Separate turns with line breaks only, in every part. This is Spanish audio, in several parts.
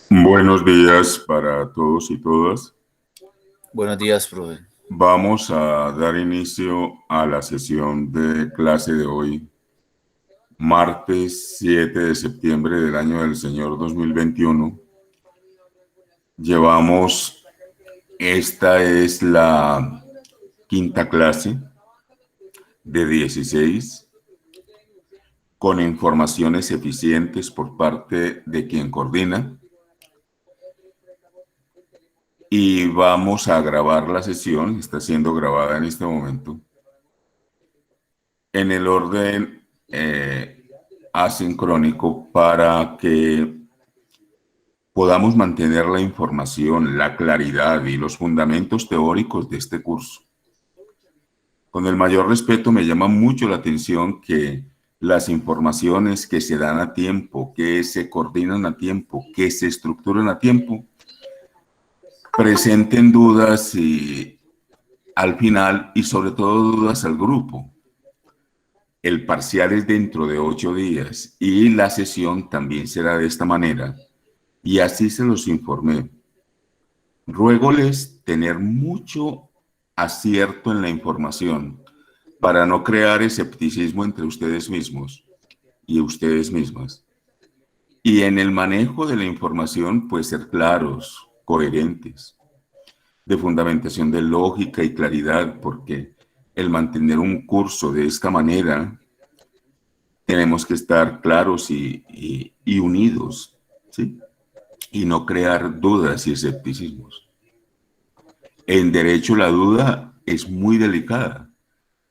Buenos días para todos y todas.
Buenos días, profe.
Vamos a dar inicio a la sesión de clase de hoy, martes 7 de septiembre del año del Señor 2021. Esta es la quinta clase de 16, con informaciones eficientes por parte de quien coordina. Y vamos a grabar la sesión, está siendo grabada en este momento, en el orden asincrónico para que podamos mantener la información, la claridad y los fundamentos teóricos de este curso. Con el mayor respeto, me llama mucho la atención que las informaciones que se dan a tiempo, que se coordinan a tiempo, que se estructuran a tiempo, presenten dudas al final y sobre todo dudas al grupo. El parcial es dentro de 8 días y la sesión también será de esta manera, y así se los informé. Ruégoles tener mucho acierto en la información para no crear escepticismo entre ustedes mismos y ustedes mismas. Y en el manejo de la información, pues ser claros, coherentes, de fundamentación de lógica y claridad, porque el mantener un curso de esta manera, tenemos que estar claros y unidos, ¿sí? Y no crear dudas y escepticismos. En derecho la duda es muy delicada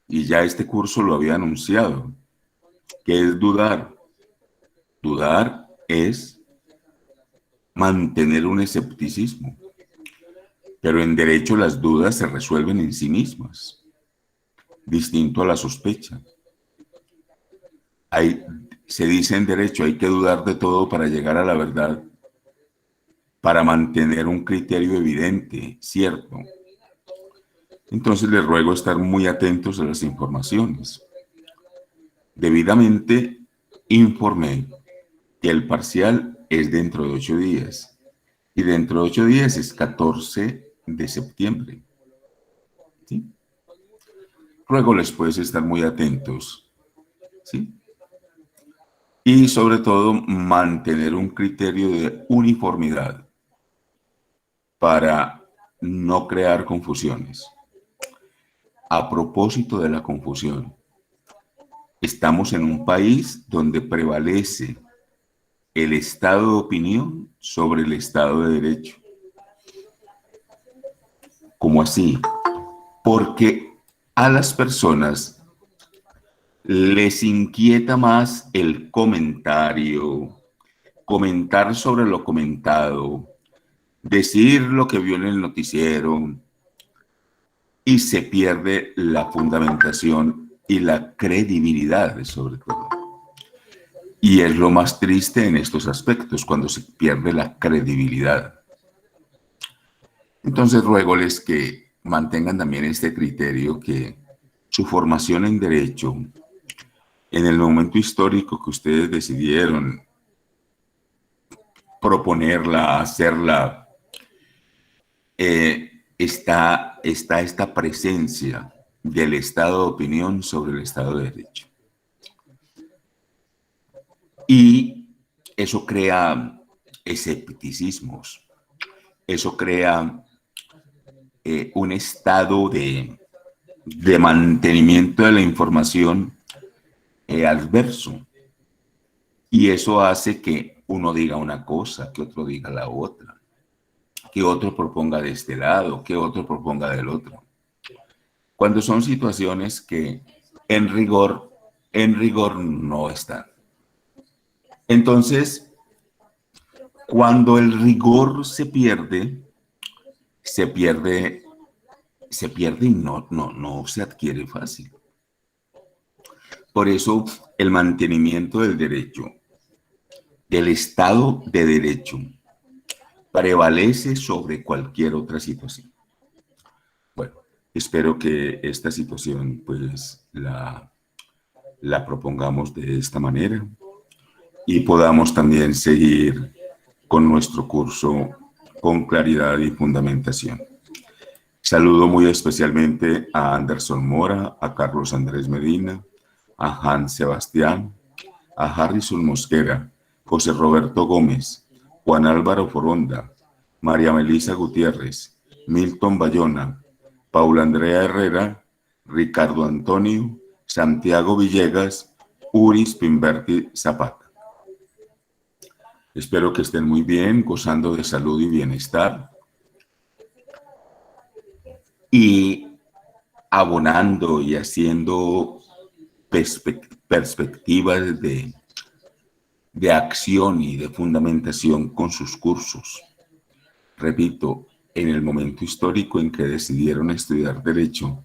y ya este curso lo había anunciado. ¿Qué es dudar? Dudar es mantener un escepticismo, pero en derecho las dudas se resuelven en sí mismas, distinto a la sospecha. Se dice en derecho, hay que dudar de todo para llegar a la verdad, para mantener un criterio evidente, cierto. Entonces les ruego estar muy atentos a las informaciones. Debidamente informé que el parcial es dentro de 8 días y dentro de 8 días es 14 de septiembre. ¿Sí? Ruego les puedes estar muy atentos, ¿sí? Y sobre todo mantener un criterio de uniformidad para no crear confusiones. A propósito de la confusión, estamos en un país donde prevalece el estado de opinión sobre el estado de derecho. ¿Cómo así? Porque a las personas les inquieta más el comentario, comentar sobre lo comentado, decir lo que vio en el noticiero, y se pierde la fundamentación y la credibilidad, sobre todo. Y es lo más triste en estos aspectos, cuando se pierde la credibilidad. Entonces, ruégoles que mantengan también este criterio, que su formación en derecho, en el momento histórico que ustedes decidieron proponerla, hacerla, está esta presencia del estado de opinión sobre el estado de derecho. Y eso crea escepticismos, eso crea un estado de mantenimiento de la información adverso. Y eso hace que uno diga una cosa, que otro diga la otra, que otro proponga de este lado, que otro proponga del otro. Cuando son situaciones que en rigor no están. Entonces, cuando el rigor se pierde y no se adquiere fácil. Por eso, el mantenimiento del derecho, del Estado de Derecho, prevalece sobre cualquier otra situación. Bueno, espero que esta situación pues la propongamos de esta manera y podamos también seguir con nuestro curso Con Claridad y Fundamentación. Saludo muy especialmente a Anderson Mora, a Carlos Andrés Medina, a Hans Sebastián, a Harrison Mosquera, José Roberto Gómez, Juan Álvaro Foronda, María Melisa Gutiérrez, Milton Bayona, Paula Andrea Herrera, Ricardo Antonio, Santiago Villegas, Uris Pimberti Zapata. Espero que estén muy bien, gozando de salud y bienestar y abonando y haciendo perspectivas de acción y de fundamentación con sus cursos. Repito, en el momento histórico en que decidieron estudiar Derecho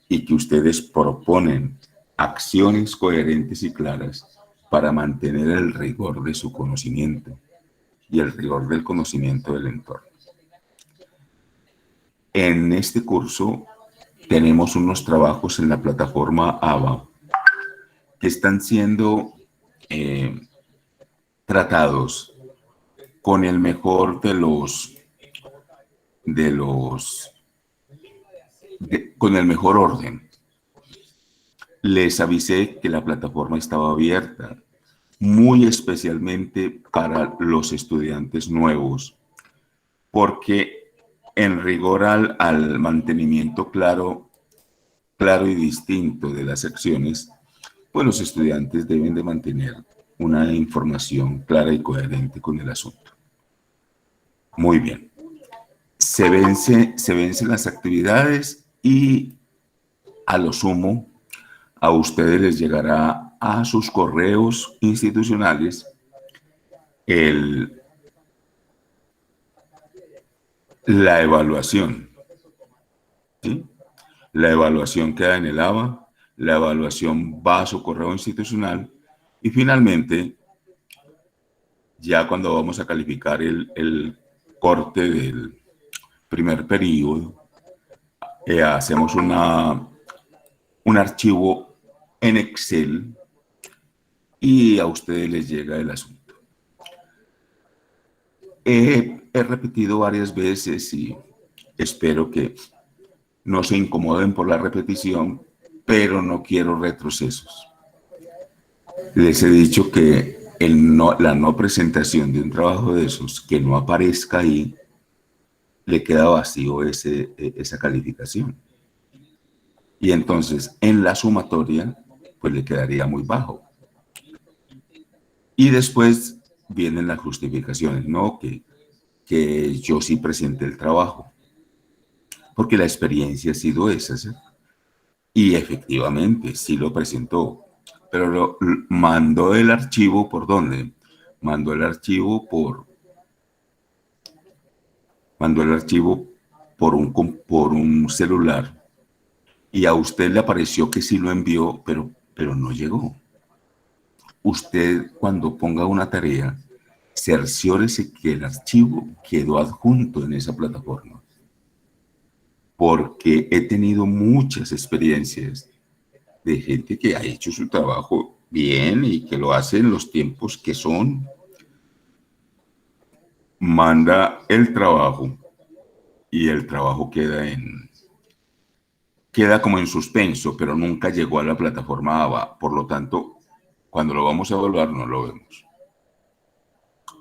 y que ustedes proponen acciones coherentes y claras para mantener el rigor de su conocimiento y el rigor del conocimiento del entorno. En este curso tenemos unos trabajos en la plataforma ABA que están siendo tratados con el mejor con el mejor orden. Les avisé que la plataforma estaba abierta, muy especialmente para los estudiantes nuevos, porque en rigor al mantenimiento claro y distinto de las secciones, pues los estudiantes deben de mantener una información clara y coherente con el asunto. Muy bien. Se vencen las actividades y a lo sumo a ustedes les llegará a sus correos institucionales la evaluación. ¿Sí? La evaluación queda en el ABA, la evaluación va a su correo institucional y finalmente, ya cuando vamos a calificar el corte del primer periodo, hacemos un archivo en Excel y a ustedes les llega el asunto. He repetido varias veces y espero que no se incomoden por la repetición, pero no quiero retrocesos. Les he dicho que la no presentación de un trabajo de esos, que no aparezca ahí, le queda vacío esa calificación. Y entonces, en la sumatoria, pues le quedaría muy bajo. Y después vienen las justificaciones, ¿no? Que yo sí presenté el trabajo, porque la experiencia ha sido esa, ¿sí? Y efectivamente, sí lo presentó, pero mandó el archivo ¿por dónde? Mandó el archivo por un celular y a usted le apareció que sí lo envió, pero no llegó. Usted, cuando ponga una tarea, cerciórese que el archivo quedó adjunto en esa plataforma. Porque he tenido muchas experiencias de gente que ha hecho su trabajo bien y que lo hace en los tiempos que son. Manda el trabajo y el trabajo queda como en suspenso, pero nunca llegó a la plataforma ABA. Por lo tanto, cuando lo vamos a evaluar no lo vemos.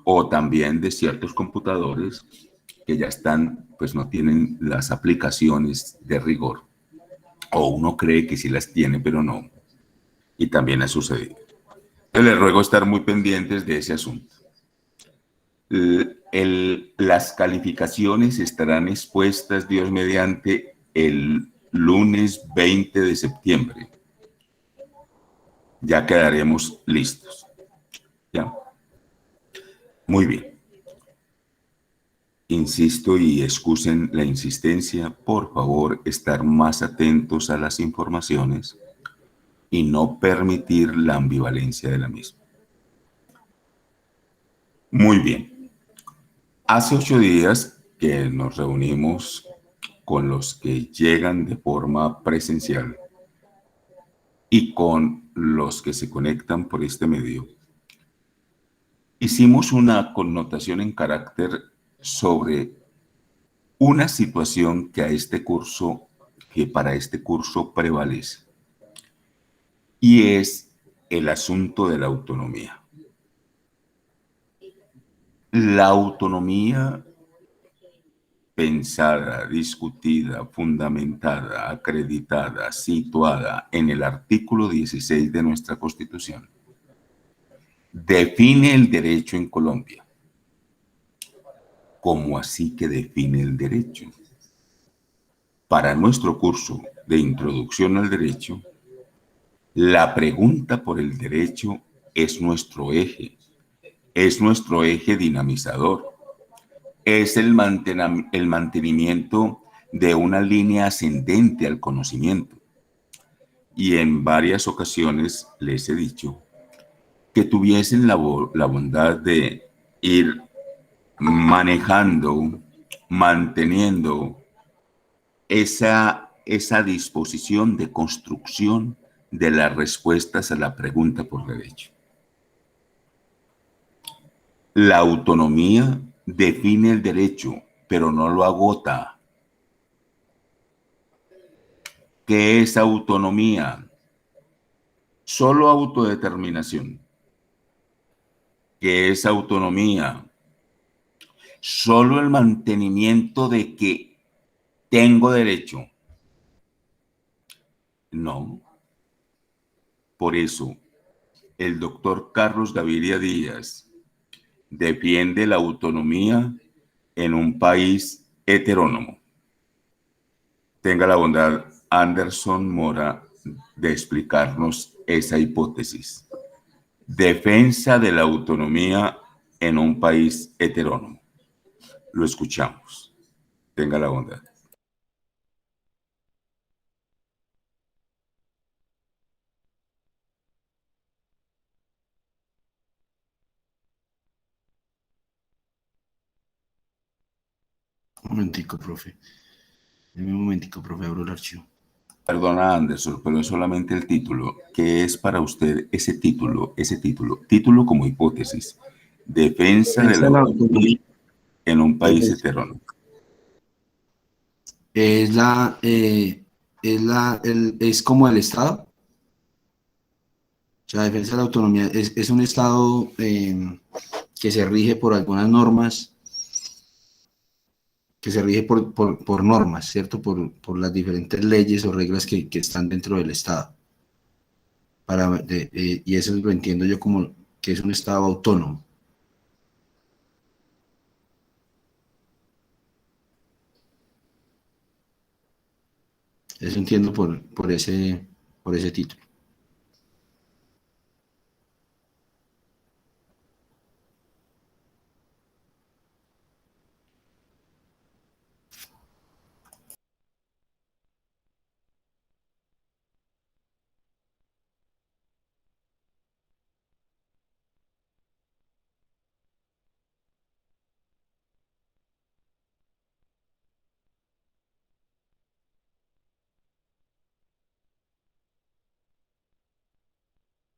O también de ciertos computadores que ya están, pues no tienen las aplicaciones de rigor. O uno cree que sí las tiene, pero no. Y también ha sucedido. Les ruego estar muy pendientes de ese asunto. Las calificaciones estarán expuestas, Dios mediante, el lunes 20 de septiembre. Ya quedaremos listos. ¿Ya? Muy bien. Insisto y excusen la insistencia, por favor, estar más atentos a las informaciones y no permitir la ambivalencia de la misma. Muy bien. Hace 8 días que nos reunimos con los que llegan de forma presencial y con los que se conectan por este medio. hicimos una connotación en carácter sobre una situación que para este curso prevalece, y es el asunto de la autonomía. La autonomía pensada, discutida, fundamentada, acreditada, situada en el artículo 16 de nuestra Constitución, define el derecho en Colombia. ¿Cómo así que define el derecho? Para nuestro curso de Introducción al Derecho, la pregunta por el derecho es nuestro eje dinamizador, es el mantenimiento de una línea ascendente al conocimiento. Y en varias ocasiones les he dicho que tuviesen la bondad de ir manejando, manteniendo esa disposición de construcción de las respuestas a la pregunta por derecho. La autonomía define el derecho, pero no lo agota. ¿Qué es autonomía? Solo autodeterminación. ¿Qué es autonomía? Solo el mantenimiento de que tengo derecho. No. Por eso, el doctor Carlos Gaviria Díaz defiende la autonomía en un país heterónomo. Tenga la bondad, Anderson Mora, de explicarnos esa hipótesis. Defensa de la autonomía en un país heterónomo. Lo escuchamos. Tenga la bondad.
Un momentico, profe. Deme un momentico, profe, abro el archivo.
Perdona, Anderson, pero es solamente el título. ¿Qué es para usted ese título? Título como hipótesis. Defensa de la autonomía en un país heterónomo.
Es como el Estado. O sea, defensa de la autonomía es un Estado que se rige por algunas normas, que se rige por normas, ¿cierto? Por las diferentes leyes o reglas que están dentro del Estado. Y eso lo entiendo yo como que es un Estado autónomo. Eso entiendo por ese título.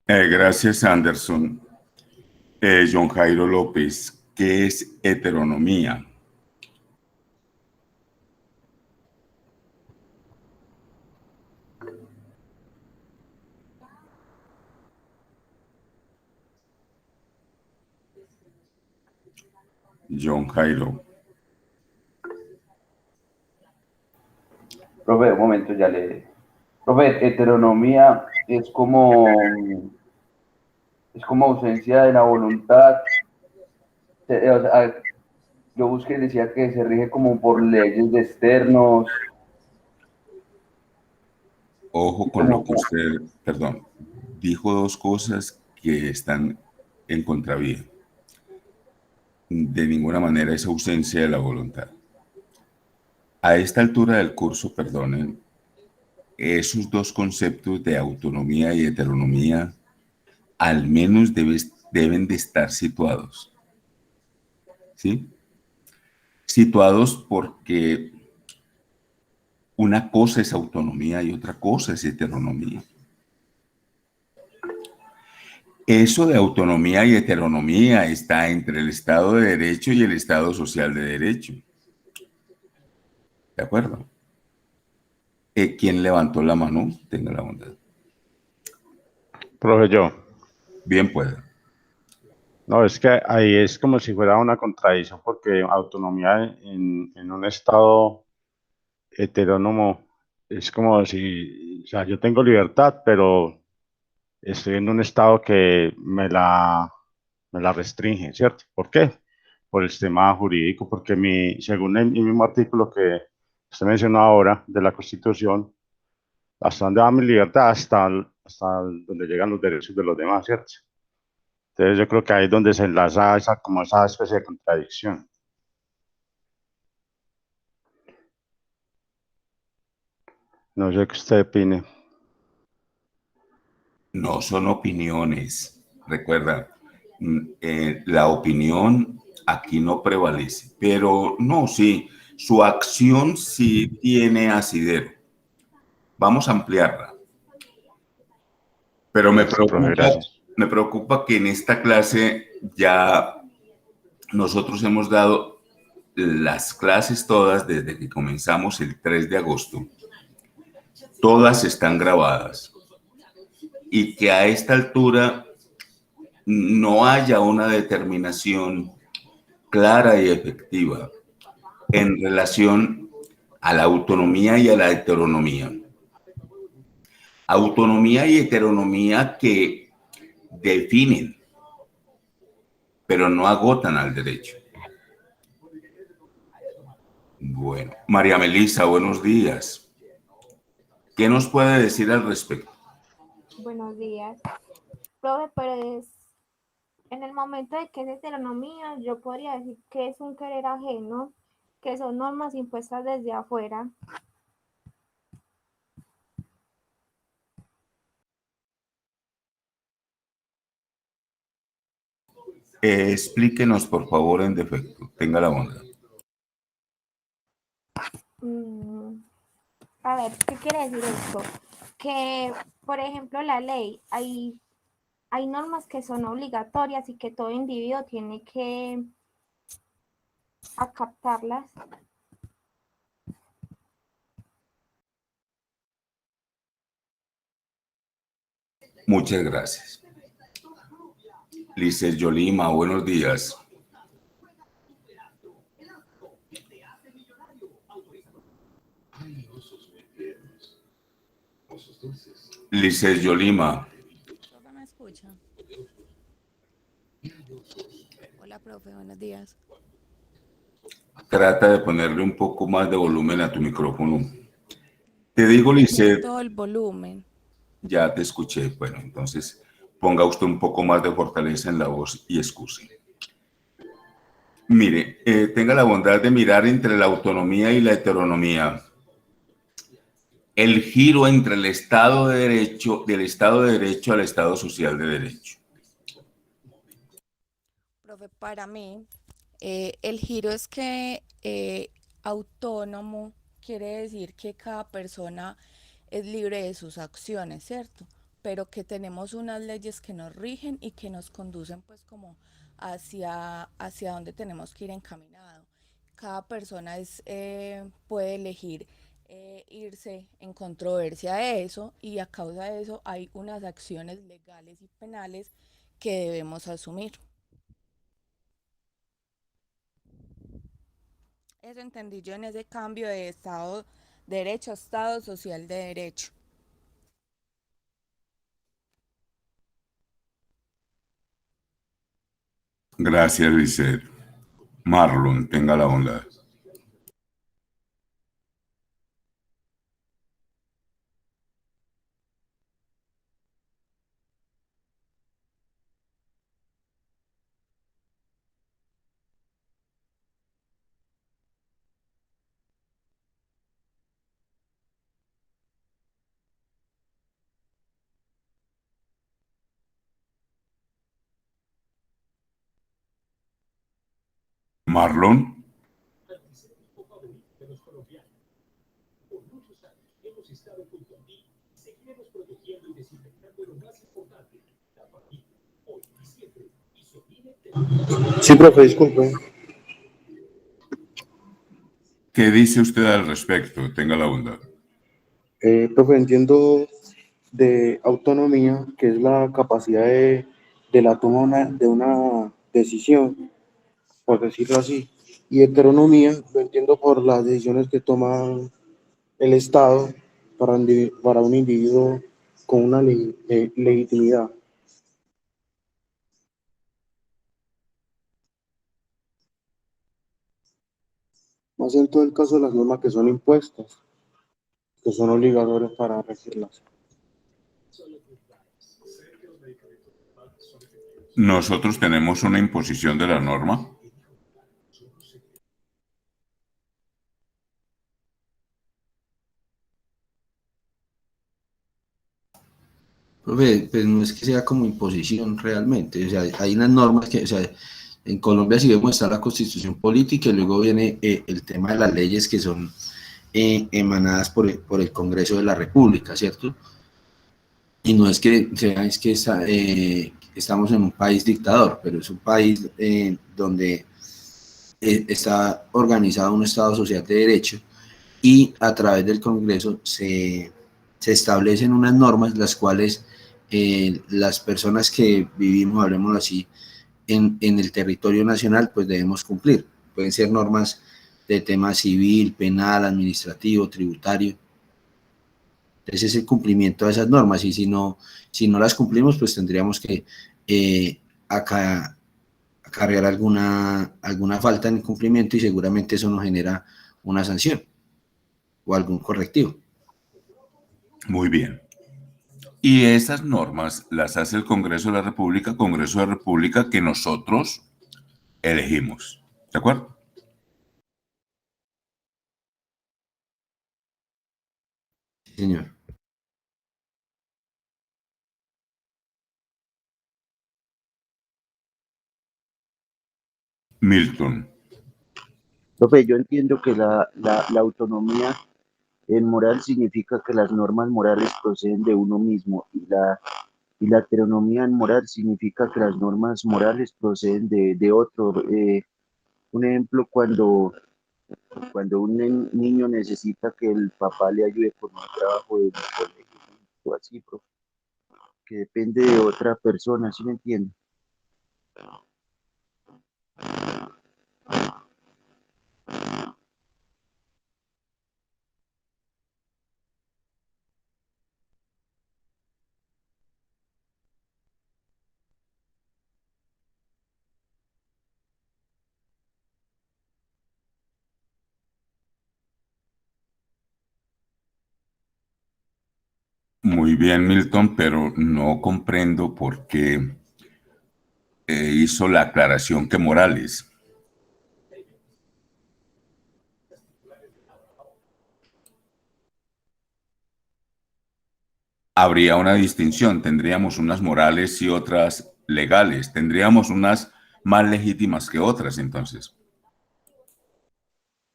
Gracias, Anderson. John Jairo López, ¿qué es heteronomía? John Jairo.
Profe, un momento, ya le... Profe, heteronomía es como ausencia de la voluntad. O sea, yo busqué y decía que se rige como por leyes de externos.
Ojo con lo que usted, perdón, dijo dos cosas que están en contravía. De ninguna manera es ausencia de la voluntad. A esta altura del curso, perdonen, esos dos conceptos de autonomía y heteronomía al menos deben de estar situados. ¿Sí? Situados porque una cosa es autonomía y otra cosa es heteronomía. Eso de autonomía y heteronomía está entre el Estado de Derecho y el Estado Social de Derecho. ¿De acuerdo? ¿Quién levantó la mano? Tenga la bondad.
Profe, yo.
Bien pueda.
No, es que ahí es como si fuera una contradicción, porque autonomía en un estado heterónomo es como si, o sea, yo tengo libertad, pero estoy en un estado que me la restringe, ¿cierto? ¿Por qué? Por el sistema jurídico, porque según el mismo artículo que usted mencionó ahora de la Constitución, hasta dónde va mi libertad, hasta donde llegan los derechos de los demás, ¿cierto? Entonces yo creo que ahí es donde se enlaza como esa especie de contradicción. No sé qué usted opine.
No son opiniones. Recuerda, la opinión aquí no prevalece, pero no, sí, su acción sí tiene asidero. Vamos a ampliarla. Pero
Listo, profe, gracias.
me preocupa que en esta clase ya nosotros hemos dado las clases todas desde que comenzamos el 3 de agosto. Todas están grabadas. Y que a esta altura no haya una determinación clara y efectiva en relación a la autonomía y a la heteronomía. Autonomía y heteronomía que definen, pero no agotan al derecho. Bueno, María Melisa, buenos días. ¿Qué nos puede decir al respecto?
Buenos días. Profe, pero en el momento de que es heteronomía, yo podría decir que es un querer ajeno, que son normas impuestas desde afuera.
Explíquenos, por favor, en defecto. Tenga la bondad.
A ver, ¿qué quiere decir esto? Que, por ejemplo, la ley, hay normas que son obligatorias y que todo individuo tiene que acatarlas.
Muchas gracias. Lices Yolima, buenos días. Lices Yolima.
¿Profe me escucha? Hola, profe, buenos días.
Trata de ponerle un poco más de volumen a tu micrófono. Te digo,
Tiene
Lisset,
todo el volumen.
ya te escuché. Bueno, entonces ponga usted un poco más de fortaleza en la voz y excuse. Mire, tenga la bondad de mirar entre la autonomía y la heteronomía. El giro entre el Estado de Derecho, del Estado de Derecho al Estado Social de Derecho.
Profe, para mí, el giro es que autónomo quiere decir que cada persona es libre de sus acciones, ¿cierto? Pero que tenemos unas leyes que nos rigen y que nos conducen pues como hacia donde tenemos que ir encaminado. Cada persona puede elegir irse en controversia de eso y a causa de eso hay unas acciones legales y penales que debemos asumir. Eso entendí yo en ese cambio de Estado de Derecho a Estado Social de Derecho.
Gracias, Lisset. Marlon, tenga la bondad. Marlon.
Sí, profe, disculpe.
¿Qué dice usted al respecto? Tenga la bondad.
Profe, entiendo de autonomía, que es la capacidad de la toma de una decisión, por decirlo así. Y heteronomía lo entiendo por las decisiones que toma el Estado para un individuo con una legitimidad. Más en todo el caso de las normas que son impuestas, que son obligatorias para regirlas.
Nosotros tenemos una imposición de la norma.
Profe, pues no es que sea como imposición realmente, o sea, hay unas normas que, o sea, en Colombia sí vemos está la constitución política y luego viene el tema de las leyes que son emanadas por el Congreso de la República, ¿cierto? Y no es que, o sea, es que estamos en un país dictador, pero es un país donde está organizado un Estado social de derecho y a través del Congreso se establecen unas normas las cuales las personas que vivimos, hablemos así, en el territorio nacional, pues debemos cumplir. Pueden ser normas de tema civil, penal, administrativo, tributario. Entonces es el cumplimiento de esas normas y si no las cumplimos, pues tendríamos que acá acarrear alguna falta en el cumplimiento y seguramente eso nos genera una sanción o algún correctivo.
Muy bien. Y esas normas las hace el Congreso de la República que nosotros elegimos. ¿De acuerdo?
Sí, señor.
Milton.
Profe, yo entiendo que la autonomía en moral significa que las normas morales proceden de uno mismo y la heteronomía en moral significa que las normas morales proceden de otro. Un ejemplo, cuando un niño necesita que el papá le ayude con un trabajo de colegio o así, profe, que depende de otra persona, ¿sí me entiende?
Muy bien, Milton, pero no comprendo por qué hizo la aclaración que morales. Habría una distinción, tendríamos unas morales y otras legales, tendríamos unas más legítimas que otras, entonces.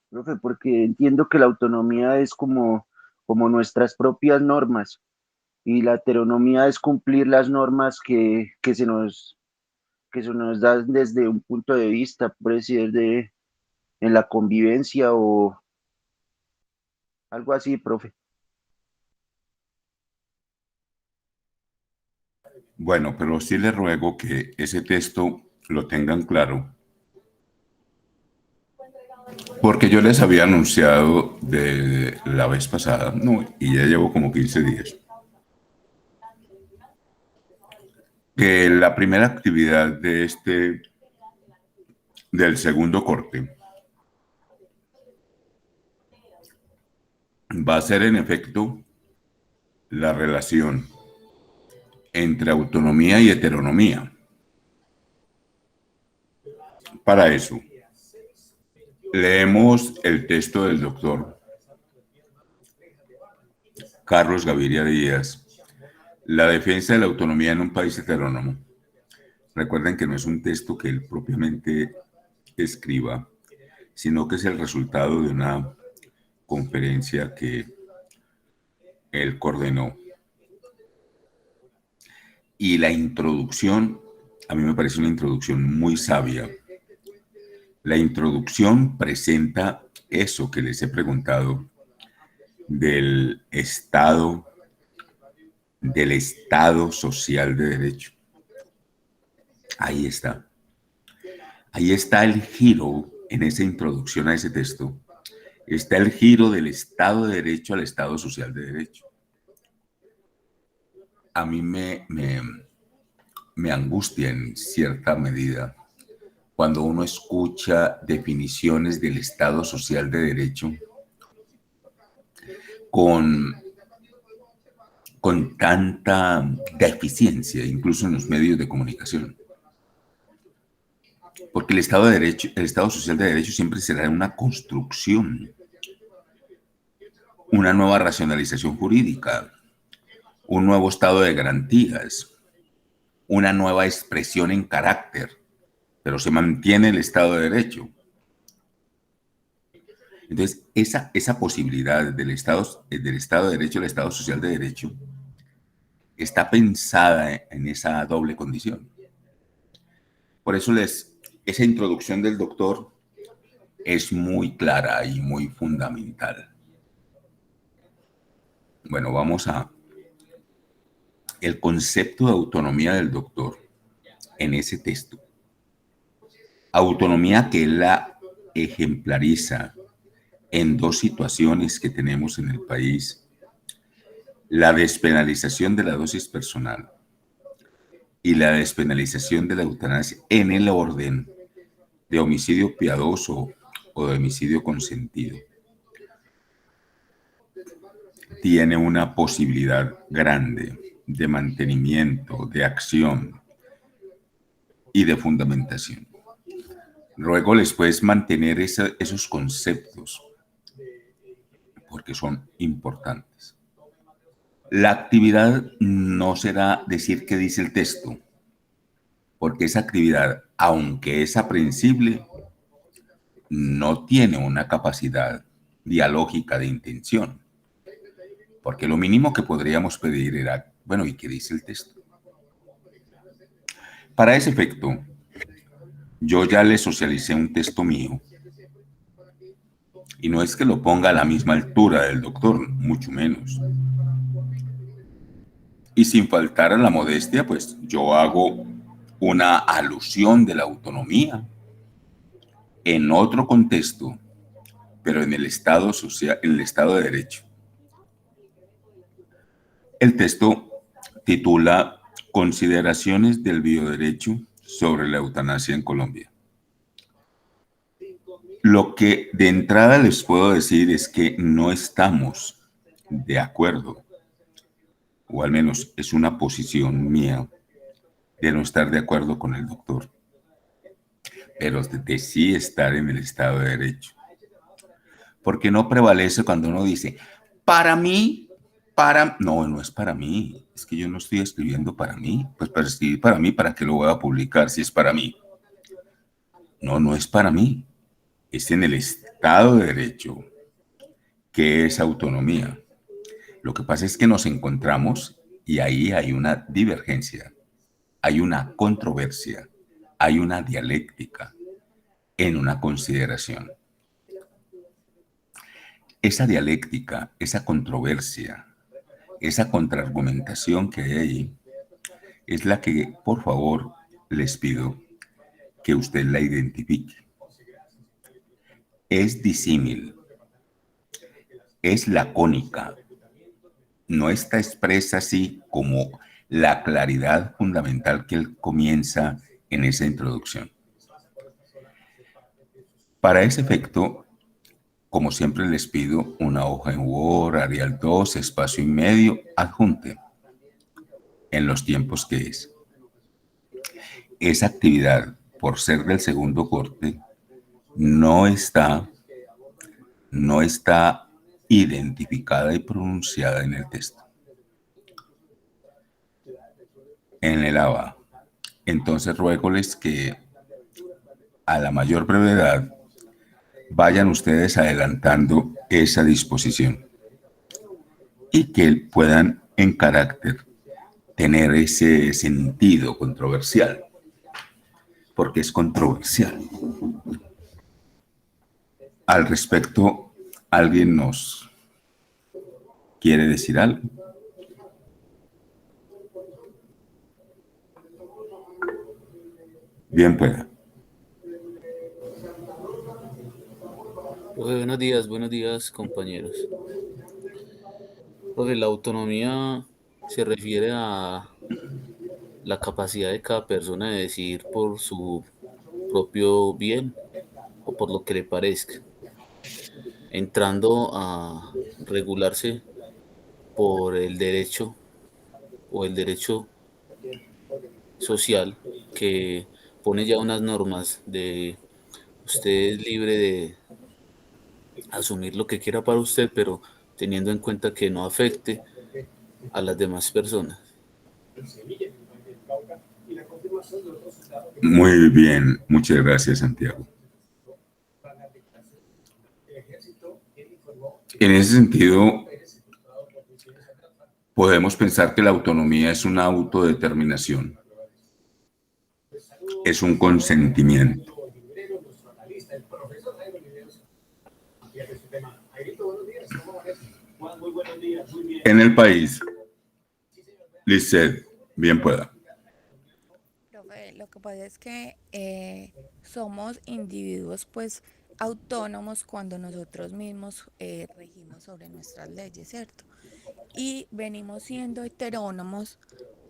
Profe, porque entiendo que la autonomía es como nuestras propias normas y la heteronomía es cumplir las normas que se nos dan desde un punto de vista, por decir, en la convivencia o algo así, profe.
Bueno, pero sí les ruego que ese texto lo tengan claro, porque yo les había anunciado de la vez pasada, no, y ya llevo como 15 días, que la primera actividad del segundo corte va a ser en efecto la relación entre autonomía y heteronomía. Para eso, leemos el texto del doctor Carlos Gaviria Díaz, La defensa de la autonomía en un país heterónomo. Recuerden que no es un texto que él propiamente escriba, sino que es el resultado de una conferencia que él coordinó. Y la introducción a mí me parece una introducción muy sabia. La introducción presenta eso que les he preguntado del Estado social de derecho. Ahí está. Ahí está el giro en esa introducción a ese texto. Está el giro del Estado de Derecho al Estado social de derecho. A mí me angustia en cierta medida cuando uno escucha definiciones del Estado social de derecho con tanta deficiencia, incluso en los medios de comunicación. Porque el Estado de Derecho, el Estado social de derecho siempre será una construcción, una nueva racionalización jurídica, un nuevo estado de garantías, una nueva expresión en carácter, pero se mantiene el Estado de Derecho. Entonces, esa posibilidad del Estado de Derecho al Estado social de derecho está pensada en esa doble condición. Por eso esa introducción del doctor es muy clara y muy fundamental. Bueno, vamos a el concepto de autonomía del doctor en ese texto. Autonomía que él la ejemplariza en dos situaciones que tenemos en el país: la despenalización de la dosis personal y la despenalización de la eutanasia en el orden de homicidio piadoso o de homicidio consentido. Tiene una posibilidad grande de mantenimiento, de acción y de fundamentación. Ruego les puedes mantener esos conceptos porque son importantes. La actividad no será decir qué dice el texto, porque esa actividad, aunque es aprensible, no tiene una capacidad dialógica de intención, porque lo mínimo que podríamos pedir era, bueno, ¿y qué dice el texto? Para ese efecto, yo ya le socialicé un texto mío, y no es que lo ponga a la misma altura del doctor, mucho menos. Y sin faltar a la modestia, pues yo hago una alusión de la autonomía en otro contexto, pero en el Estado social, en el Estado de Derecho. El texto titula Consideraciones del bioderecho sobre la eutanasia en Colombia. Lo que de entrada les puedo decir es que no estamos de acuerdo, o al menos es una posición mía de no estar de acuerdo con el doctor, pero de sí estar en el Estado de Derecho. Porque no prevalece cuando uno dice, para mí, no es para mí, es que yo no estoy escribiendo para mí, pues para escribir para mí, ¿para qué lo voy a publicar si es para mí? No es para mí, es en el Estado de Derecho, que es autonomía. Lo que pasa es que nos encontramos y ahí hay una divergencia, hay una controversia, hay una dialéctica en una consideración. Esa dialéctica, esa controversia, esa contraargumentación que hay ahí, es la que, por favor, les pido que usted la identifique. Es disímil, es lacónica, no está expresa así como la claridad fundamental que él comienza en esa introducción. Para ese efecto, como siempre les pido, una hoja en Word, Arial 2, espacio y medio, adjunte en los tiempos que es. Esa actividad, por ser del segundo corte, no está identificada y pronunciada en el texto. En el ABA. Entonces ruégoles que a la mayor brevedad vayan ustedes adelantando esa disposición y que puedan en carácter tener ese sentido controversial. porque es controversial. Al respecto, ¿alguien nos quiere decir algo? Bien pueda.
Profe, buenos días, compañeros. Profe, la autonomía se refiere a la capacidad de cada persona de decidir por su propio bien o por lo que le parezca, entrando a regularse por el derecho o el derecho social que pone ya unas normas de usted es libre de asumir lo que quiera para usted, pero teniendo en cuenta que no afecte a las demás personas.
Muy bien, muchas gracias, Santiago. En ese sentido, podemos pensar que la autonomía es una autodeterminación, es un consentimiento. En el país, Lisset, bien pueda.
Profe, lo que pasa es que somos individuos pues autónomos cuando nosotros mismos regimos sobre nuestras leyes, ¿cierto? Y venimos siendo heterónomos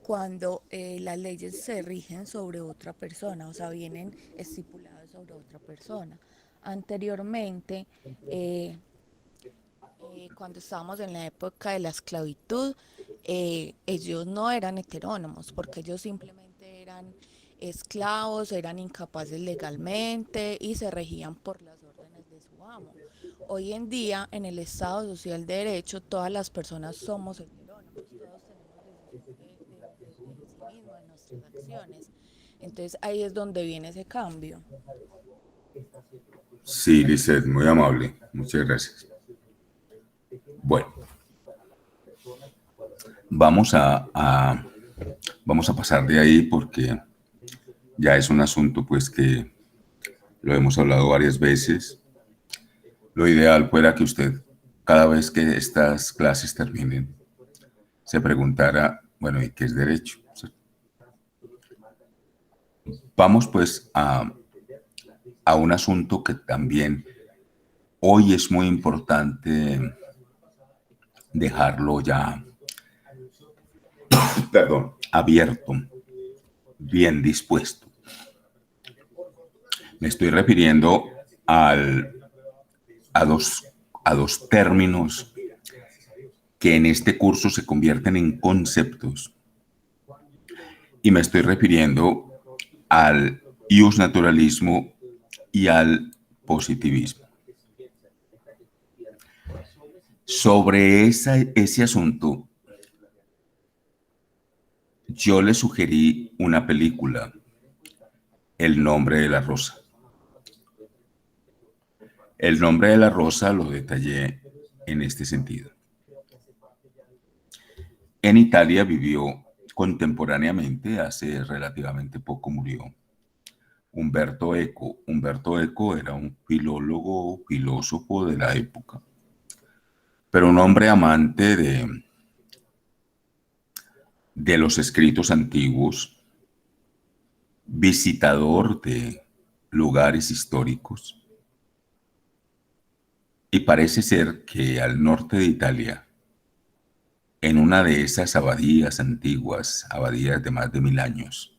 cuando las leyes se rigen sobre otra persona, o sea, vienen estipuladas sobre otra persona. Anteriormente, cuando estábamos en la época de la esclavitud, ellos no eran heterónomos porque ellos simplemente eran esclavos, eran incapaces legalmente y se regían por las órdenes de su amo. Hoy en día, en el Estado Social de Derecho, todas las personas somos heterónomos, todos tenemos decisión de sí mismos, de nuestras acciones. Entonces ahí es donde viene ese cambio.
Sí, Lisset, muy amable. Muchas gracias. Bueno, vamos a pasar de ahí porque ya es un asunto pues que lo hemos hablado varias veces. Lo ideal fuera que usted, cada vez que estas clases terminen, se preguntara, bueno, ¿y qué es derecho? Vamos pues a un asunto que también hoy es muy importante dejarlo ya, perdón, abierto, bien dispuesto. Me estoy refiriendo a dos términos que en este curso se convierten en conceptos. Y me estoy refiriendo al iusnaturalismo y al positivismo. Sobre ese asunto, yo le sugerí una película, El nombre de la rosa. El nombre de la rosa lo detallé en este sentido. En Italia vivió contemporáneamente, hace relativamente poco murió, Umberto Eco. Umberto Eco era un filólogo, filósofo de la época, pero un hombre amante de los escritos antiguos, visitador de lugares históricos, y parece ser que al norte de Italia, en una de esas abadías antiguas, abadías de más de 1000 años,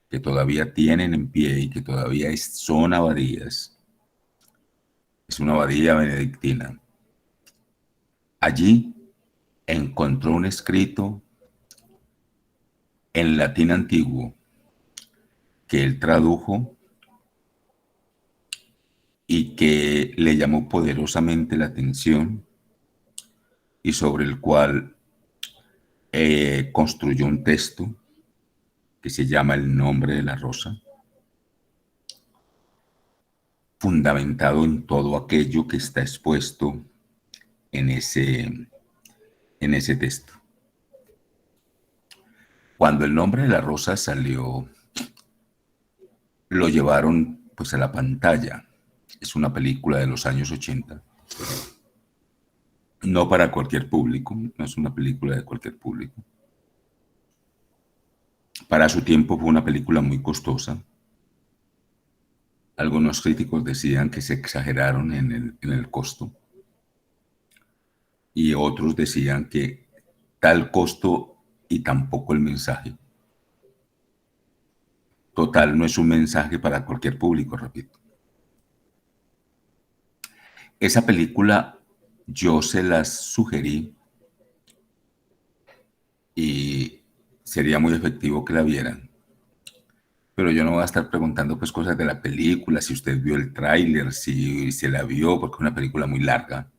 que todavía tienen en pie y que todavía son abadías, es una abadía benedictina. Allí encontró un escrito en latín antiguo que él tradujo y que le llamó poderosamente la atención y sobre el cual construyó un texto que se llama El nombre de la rosa, fundamentado en todo aquello que está expuesto en ese texto. Cuando El nombre de la rosa salió lo llevaron pues a la pantalla. Es una película de los años 80. No para cualquier público, no es una película de cualquier público. Para su tiempo fue una película muy costosa. Algunos críticos decían que se exageraron en el costo y otros decían que tal costo y tampoco el mensaje. Total, no es un mensaje para cualquier público, repito. Esa película yo se las sugerí y sería muy efectivo que la vieran. Pero yo no voy a estar preguntando pues cosas de la película, si usted vio el tráiler, si se la vio, porque es una película muy larga.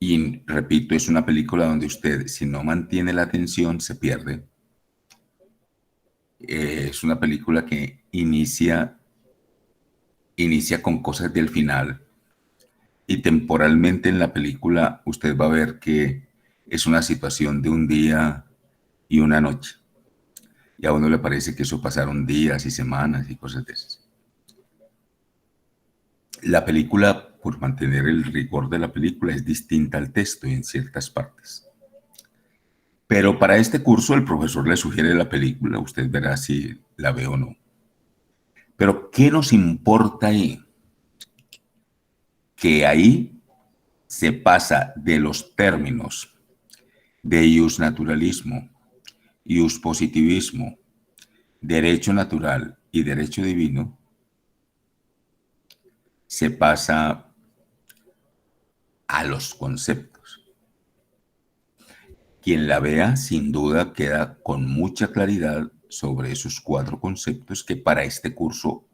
Y repito, es una película donde usted, si no mantiene la atención, se pierde. Es una película que inicia con cosas del final y temporalmente en la película usted va a ver que es una situación de un día y una noche. Y a uno le parece que eso pasaron días y semanas y cosas de esas. La película, por mantener el rigor de la película, es distinta al texto en ciertas partes. Pero para este curso el profesor le sugiere la película, usted verá si la ve o no. Pero ¿qué nos importa ahí? Que ahí se pasa de los términos de iusnaturalismo, iuspositivismo, derecho natural y derecho divino, se pasa a los conceptos. Quien la vea, sin duda, queda con mucha claridad sobre esos 4 conceptos que para este curso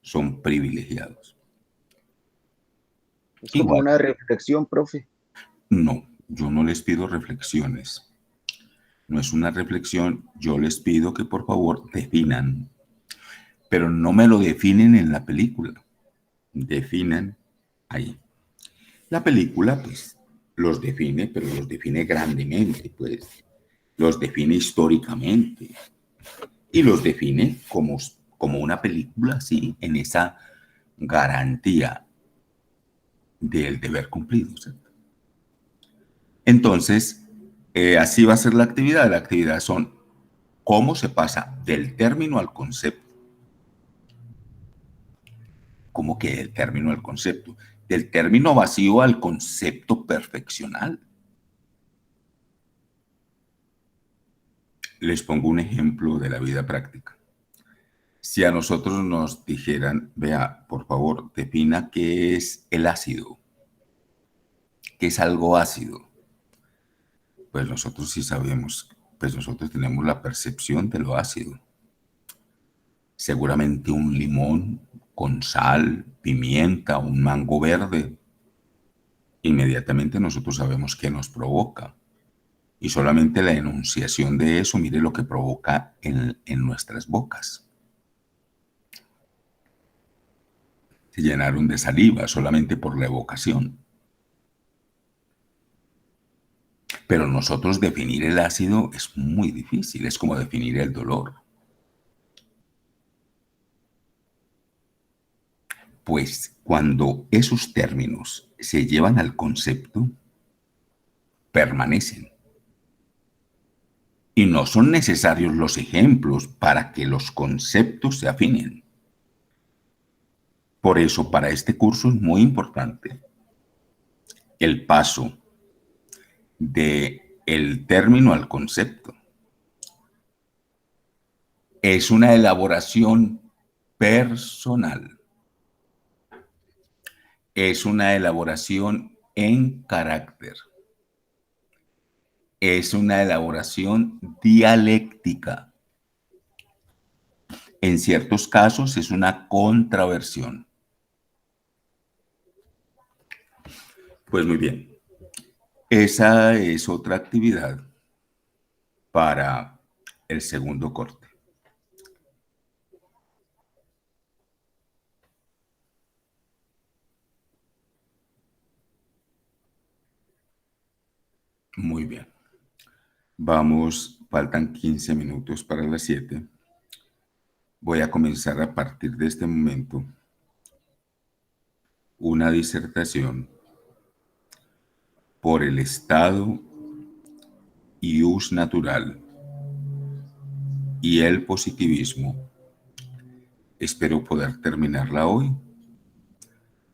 son privilegiados.
Es como
Igual,
una reflexión, profe.
no, yo no les pido reflexiones. No es una reflexión, yo les pido que por favor definan, pero no me lo definen en la película, definan ahí. La película, pues, los define, pero los define grandemente, pues, los define históricamente y los define como una película, sí, en esa garantía del deber cumplido, ¿cierto? Entonces, así va a ser la actividad. La actividad son cómo se pasa del término al concepto. ¿Cómo que del término al concepto? Del término vacío al concepto perfeccional. Les pongo un ejemplo de la vida práctica. Si a nosotros nos dijeran, vea, por favor, defina qué es el ácido, qué es algo ácido, pues nosotros sí sabemos, pues nosotros tenemos la percepción de lo ácido. Seguramente un limón con sal, pimienta, un mango verde, inmediatamente nosotros sabemos qué nos provoca. Y solamente la enunciación de eso, mire lo que provoca en nuestras bocas. Se llenaron de saliva solamente por la evocación. Pero nosotros definir el ácido es muy difícil, es como definir el dolor. Pues cuando esos términos se llevan al concepto, permanecen. Y no son necesarios los ejemplos para que los conceptos se afinen. Por eso, para este curso es muy importante el paso del término al concepto. Es una elaboración personal. Es una elaboración en carácter. Es una elaboración dialéctica. En ciertos casos es una contraversión. Pues muy bien. Esa es otra actividad para el segundo corte. Muy bien. Vamos, faltan 15 minutos para las 7. voy a comenzar a partir de este momento una disertación por el estado ius natural y el positivismo. Espero poder terminarla hoy.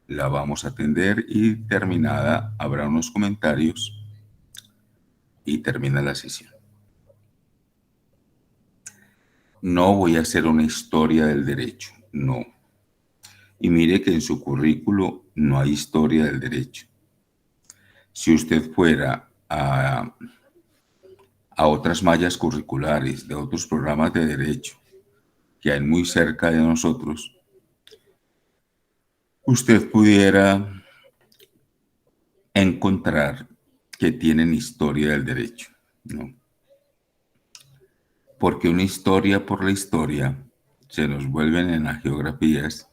La vamos a atender y terminada habrá unos comentarios y termina la sesión. No voy a hacer una historia del derecho, no. Y mire que en su currículo no hay historia del derecho. Si usted fuera a otras mallas curriculares de otros programas de derecho que hay muy cerca de nosotros, usted pudiera encontrar que tienen historia del derecho, ¿no? Porque una historia por la historia se nos vuelven en las geografías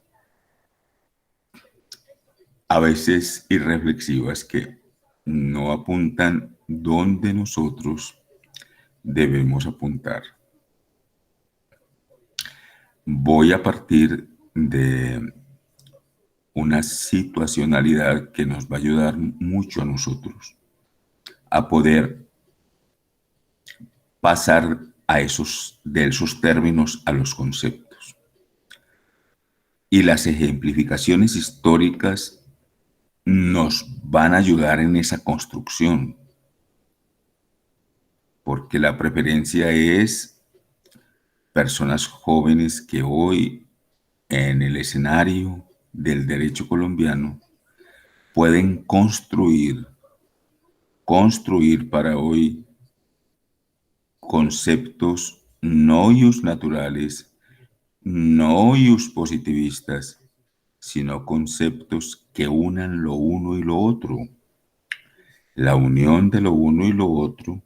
a veces irreflexivas que no apuntan donde nosotros debemos apuntar. Voy a partir de una situacionalidad que nos va a ayudar mucho a nosotros a poder pasar de esos términos a los conceptos. Y las ejemplificaciones históricas nos van a ayudar en esa construcción, porque la preferencia es personas jóvenes que hoy en el escenario del derecho colombiano pueden construir para hoy conceptos no ius naturales, no ius positivistas, sino conceptos que unan lo uno y lo otro. La unión de lo uno y lo otro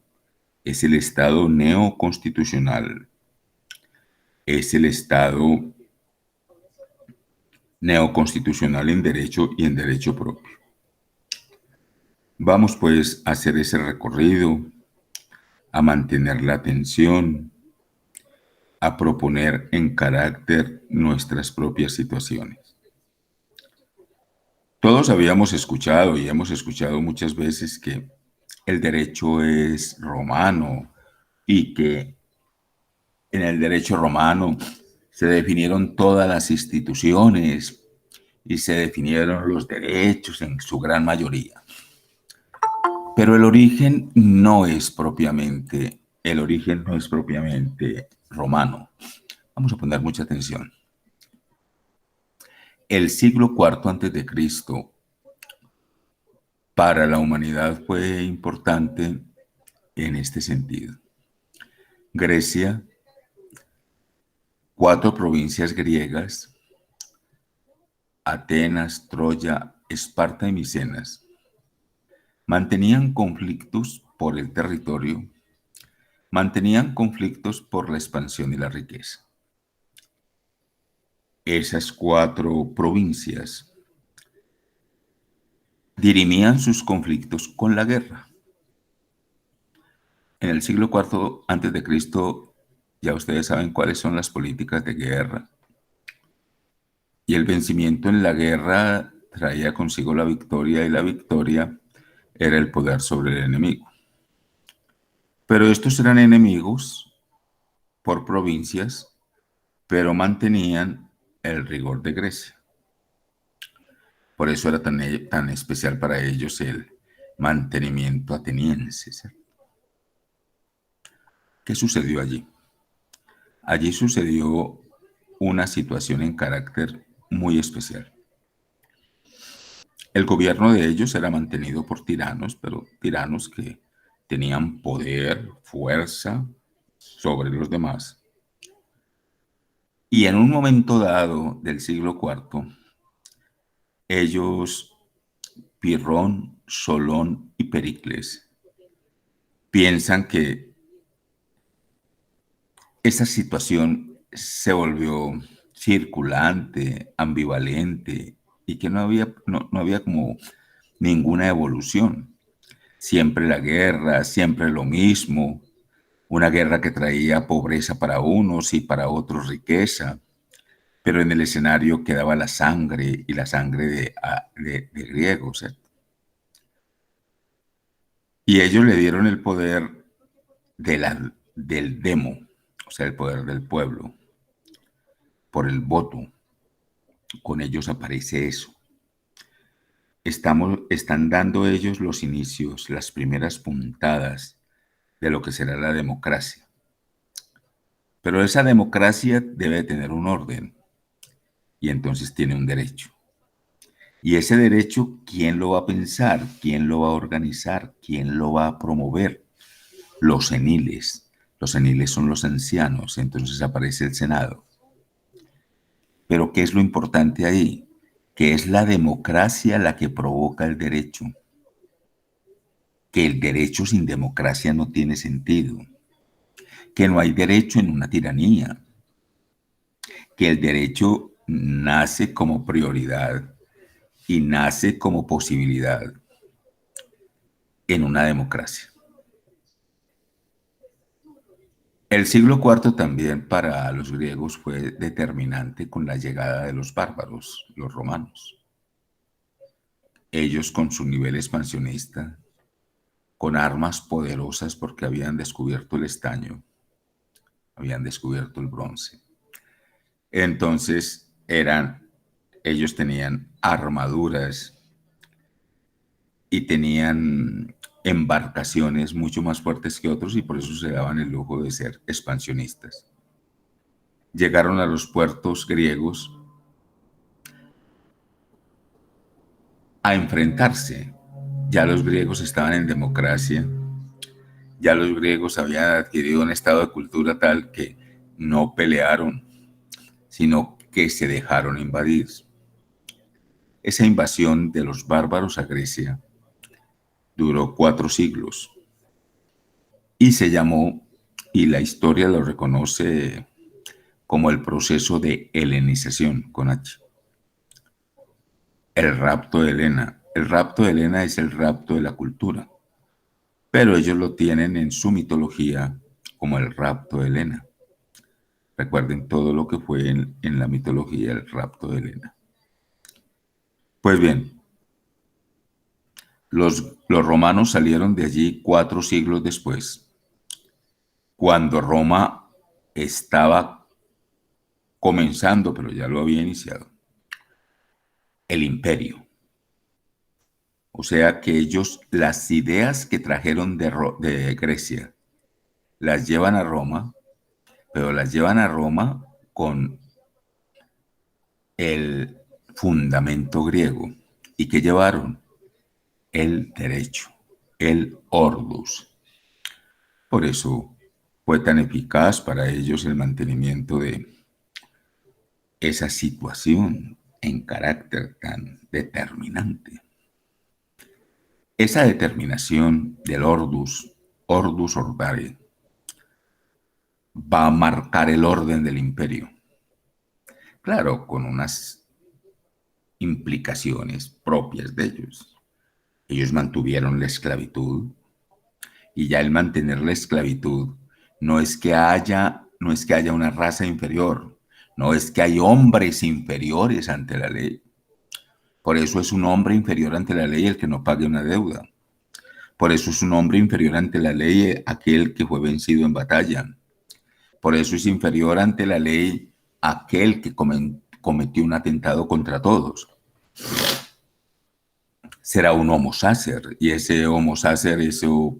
es el Estado neoconstitucional, es el Estado neoconstitucional en derecho y en derecho propio. Vamos pues a hacer ese recorrido, a mantener la atención, a proponer en carácter nuestras propias situaciones. Todos habíamos escuchado y hemos escuchado muchas veces que el derecho es romano y que en el derecho romano se definieron todas las instituciones y se definieron los derechos en su gran mayoría. Pero el origen no es propiamente romano. Vamos a poner mucha atención. El siglo IV antes de Cristo para la humanidad fue importante en este sentido. Grecia, 4 provincias griegas, Atenas, Troya, Esparta y Micenas, mantenían conflictos por el territorio, mantenían conflictos por la expansión y la riqueza. Esas 4 provincias dirimían sus conflictos con la guerra. En el siglo IV antes de Cristo, ya ustedes saben cuáles son las políticas de guerra. Y el vencimiento en la guerra traía consigo la victoria, y la victoria era el poder sobre el enemigo. Pero estos eran enemigos por provincias, pero mantenían el rigor de Grecia. Por eso era tan especial para ellos el mantenimiento ateniense, ¿cierto? ¿Qué sucedió allí? Allí sucedió una situación en carácter muy especial. El gobierno de ellos era mantenido por tiranos, pero tiranos que tenían poder, fuerza sobre los demás. Y en un momento dado del siglo IV, ellos, Pirrón, Solón y Pericles, piensan que esa situación se volvió circulante, ambivalente, y que no había como ninguna evolución. Siempre la guerra, siempre lo mismo, una guerra que traía pobreza para unos y para otros riqueza, pero en el escenario quedaba la sangre y la sangre de griegos, ¿cierto? Y ellos le dieron el poder del demo, o sea, el poder del pueblo, por el voto. Con ellos aparece eso. Están dando ellos los inicios, las primeras puntadas de lo que será la democracia. Pero esa democracia debe tener un orden y entonces tiene un derecho. Y ese derecho, ¿quién lo va a pensar? ¿Quién lo va a organizar? ¿Quién lo va a promover? Los seniles. Los seniles son los ancianos, entonces aparece el Senado. Pero ¿qué es lo importante ahí? Que es la democracia la que provoca el derecho. Que el derecho sin democracia no tiene sentido. Que no hay derecho en una tiranía. Que el derecho nace como prioridad y nace como posibilidad en una democracia. El siglo IV también para los griegos fue determinante con la llegada de los bárbaros, los romanos. Ellos con su nivel expansionista, con armas poderosas porque habían descubierto el estaño, habían descubierto el bronce. Entonces ellos tenían armaduras y tenían embarcaciones mucho más fuertes que otros y por eso se daban el lujo de ser expansionistas. Llegaron a los puertos griegos a enfrentarse. Ya los griegos estaban en democracia, ya los griegos habían adquirido un estado de cultura tal que no pelearon, sino que se dejaron invadir. Esa invasión de los bárbaros a Grecia duró 4 siglos y se llamó, y la historia lo reconoce como el proceso de helenización, con H. El rapto de Helena. El rapto de Helena es el rapto de la cultura, pero ellos lo tienen en su mitología como el rapto de Helena. Recuerden todo lo que fue en la mitología el rapto de Helena. Pues bien, los romanos salieron de allí 4 siglos después, cuando Roma estaba comenzando, pero ya lo había iniciado, el imperio. O sea que ellos, las ideas que trajeron de Grecia, las llevan a Roma, pero las llevan a Roma con el fundamento griego. ¿Y qué llevaron? El derecho, el ordus. Por eso fue tan eficaz para ellos el mantenimiento de esa situación en carácter tan determinante. Esa determinación del ordus ordare, va a marcar el orden del imperio. Claro, con unas implicaciones propias de ellos. Ellos mantuvieron la esclavitud y ya el mantener la esclavitud no es que haya una raza inferior, no es que hay hombres inferiores ante la ley. Por eso es un hombre inferior ante la ley el que no pague una deuda. Por eso es un hombre inferior ante la ley aquel que fue vencido en batalla. Por eso es inferior ante la ley aquel que cometió un atentado contra todos. Será un homo sacer, y ese homo sacer, eso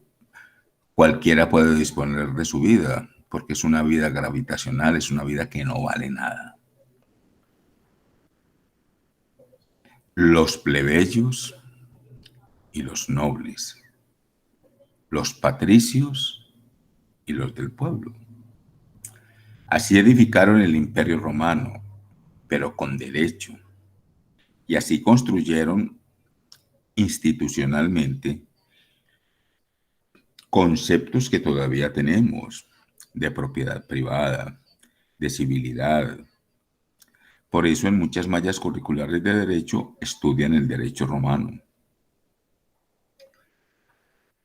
cualquiera puede disponer de su vida, porque es una vida gravitacional, es una vida que no vale nada. Los plebeyos y los nobles, los patricios y los del pueblo. Así edificaron el Imperio Romano, pero con derecho. Y así construyeron institucionalmente conceptos que todavía tenemos de propiedad privada, de civilidad. Por eso en muchas mallas curriculares de derecho estudian el derecho romano.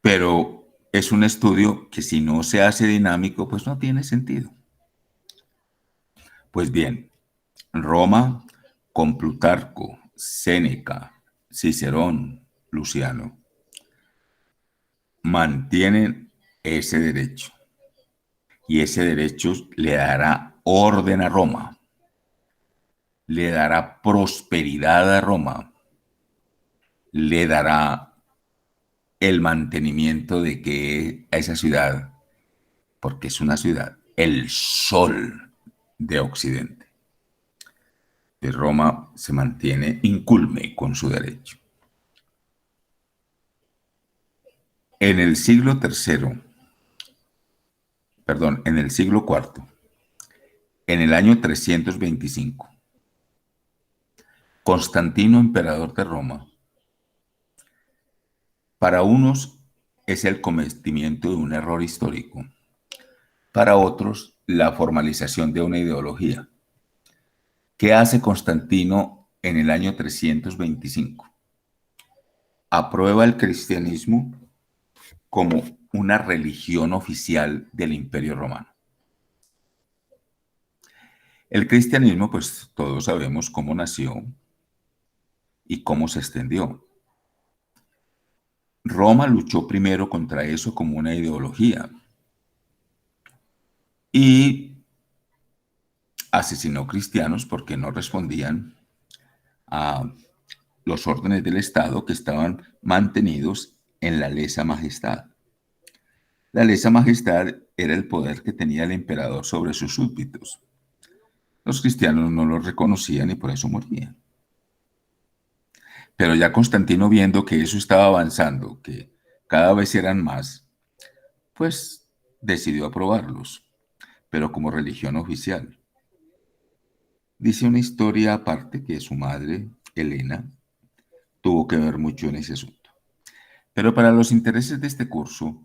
Pero es un estudio que si no se hace dinámico, pues no tiene sentido. Pues bien, Roma con Plutarco, Séneca, Cicerón, Luciano, mantienen ese derecho. Y ese derecho le dará orden a Roma, le dará prosperidad a Roma, le dará el mantenimiento de que a esa ciudad, porque es una ciudad, el sol de Occidente, de Roma se mantiene incúlme con su derecho. En el siglo III, perdón, en el siglo IV, en el año 325, Constantino, emperador de Roma, para unos es el cometimiento de un error histórico, para otros la formalización de una ideología. ¿Qué hace Constantino en el año 325? Aprueba el cristianismo como una religión oficial del Imperio Romano. El cristianismo, pues todos sabemos cómo nació y cómo se extendió. Roma luchó primero contra eso como una ideología y asesinó cristianos porque no respondían a los órdenes del Estado que estaban mantenidos en la lesa majestad. La lesa majestad era el poder que tenía el emperador sobre sus súbditos. Los cristianos no lo reconocían y por eso morían. Pero ya Constantino, viendo que eso estaba avanzando, que cada vez eran más, pues decidió aprobarlos, pero como religión oficial. Dice una historia aparte que su madre, Helena, tuvo que ver mucho en ese asunto. Pero para los intereses de este curso,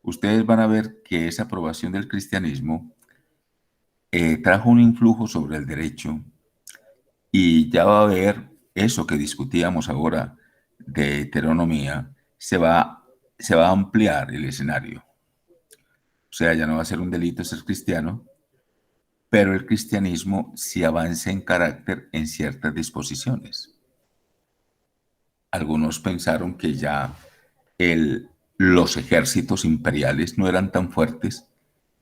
ustedes van a ver que esa aprobación del cristianismo trajo un influjo sobre el derecho y ya va a ver eso que discutíamos ahora de heteronomía, se va a ampliar el escenario. O sea, ya no va a ser un delito ser cristiano, pero el cristianismo sí avanza en carácter en ciertas disposiciones. Algunos pensaron que ya los ejércitos imperiales no eran tan fuertes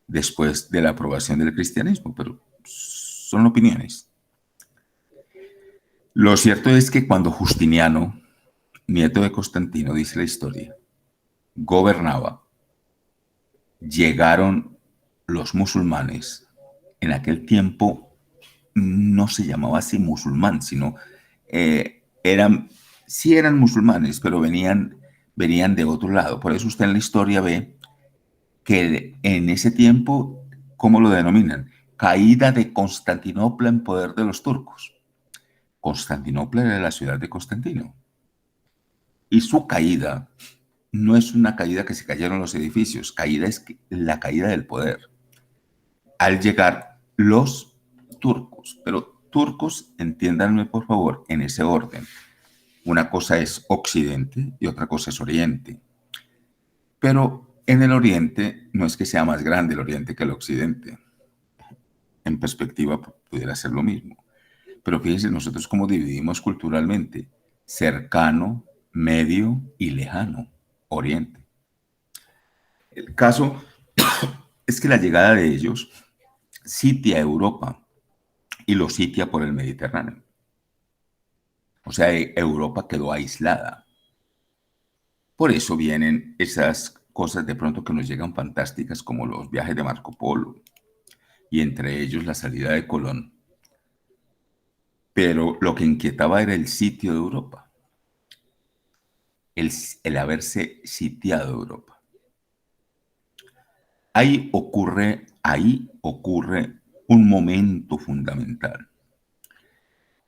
después de la aprobación del cristianismo, pero son opiniones. Lo cierto es que cuando Justiniano, nieto de Constantino, dice la historia, gobernaba, llegaron los musulmanes. En aquel tiempo no se llamaba así musulmán, sino sí eran musulmanes, pero venían de otro lado. Por eso usted en la historia ve que en ese tiempo, ¿cómo lo denominan? Caída de Constantinopla en poder de los turcos. Constantinopla era la ciudad de Constantino. Y su caída no es una caída que se cayeron los edificios, caída es la caída del poder. Al llegar los turcos, pero turcos, entiéndanme por favor, en ese orden. Una cosa es Occidente y otra cosa es Oriente. Pero en el Oriente no es que sea más grande el Oriente que el Occidente. En perspectiva pudiera ser lo mismo. Pero fíjense nosotros cómo dividimos culturalmente: cercano, medio y lejano, Oriente. El caso es que la llegada de ellos sitia Europa y lo sitia por el Mediterráneo. O sea, Europa quedó aislada. Por eso vienen esas cosas de pronto que nos llegan fantásticas, como los viajes de Marco Polo, y entre ellos la salida de Colón. Pero lo que inquietaba era el sitio de Europa, el haberse sitiado Europa. Ahí ocurre un momento fundamental.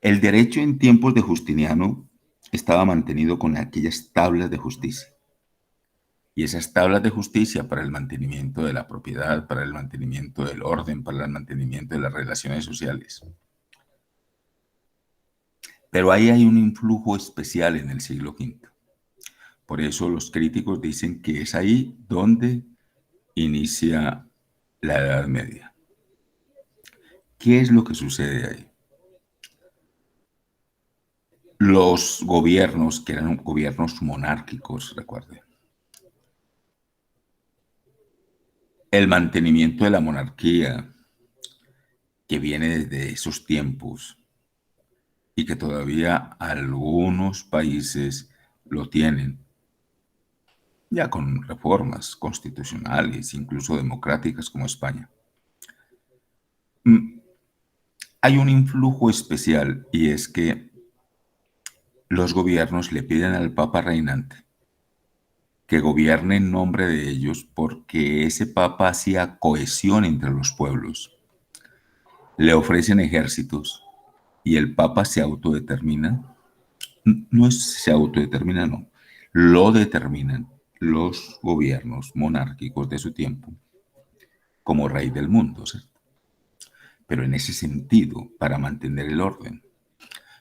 El derecho en tiempos de Justiniano estaba mantenido con aquellas tablas de justicia. Y esas tablas de justicia para el mantenimiento de la propiedad, para el mantenimiento del orden, para el mantenimiento de las relaciones sociales. Pero ahí hay un influjo especial en el siglo V, Por eso los críticos dicen que es ahí donde inicia la Edad Media. ¿Qué es lo que sucede ahí? Los gobiernos, que eran gobiernos monárquicos, recuerden, el mantenimiento de la monarquía, que viene desde esos tiempos y que todavía algunos países lo tienen, ya con reformas constitucionales, incluso democráticas como España. Hay un influjo especial y es que los gobiernos le piden al Papa reinante que gobierne en nombre de ellos porque ese Papa hacía cohesión entre los pueblos. Le ofrecen ejércitos y el Papa se autodetermina. No es se autodetermina, no. Lo determinan los gobiernos monárquicos de su tiempo como rey del mundo, ¿cierto? Pero en ese sentido, para mantener el orden.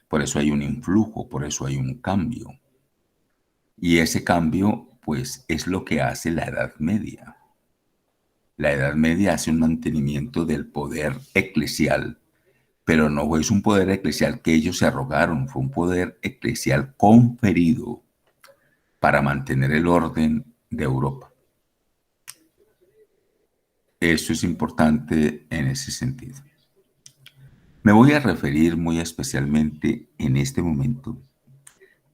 Por eso hay un influjo, por eso hay un cambio. Y ese cambio, pues, es lo que hace la Edad Media. La Edad Media hace un mantenimiento del poder eclesial, pero no es un poder eclesial que ellos se arrogaron, fue un poder eclesial conferido para mantener el orden de Europa. Eso es importante en ese sentido. Me voy a referir muy especialmente en este momento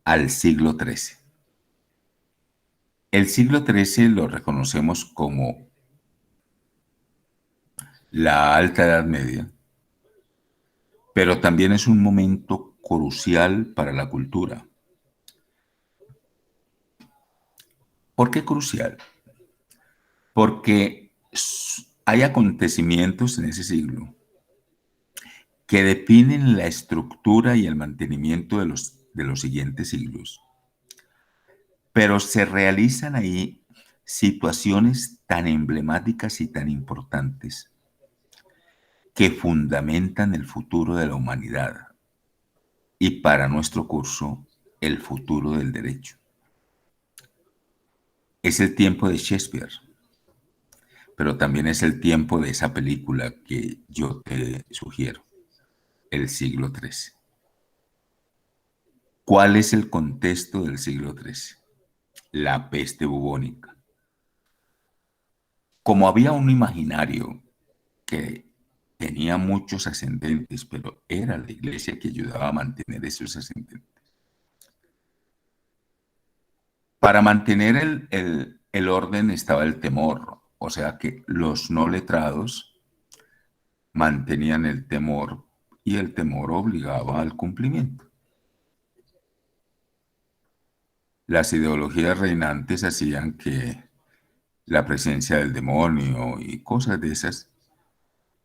al siglo XIII. El siglo XIII lo reconocemos como la Alta Edad Media, pero también es un momento crucial para la cultura. ¿Por qué crucial? Porque hay acontecimientos en ese siglo que definen la estructura y el mantenimiento de los siguientes siglos. Pero se realizan ahí situaciones tan emblemáticas y tan importantes que fundamentan el futuro de la humanidad y para nuestro curso, el futuro del derecho. Es el tiempo de Shakespeare, pero también es el tiempo de esa película que yo te sugiero, el siglo XIII. ¿Cuál es el contexto del siglo XIII? La peste bubónica. Como había un imaginario que tenía muchos ascendentes, pero era la iglesia que ayudaba a mantener esos ascendentes. Para mantener el orden estaba el temor, o sea que los no letrados mantenían el temor y el temor obligaba al cumplimiento. Las ideologías reinantes hacían que la presencia del demonio y cosas de esas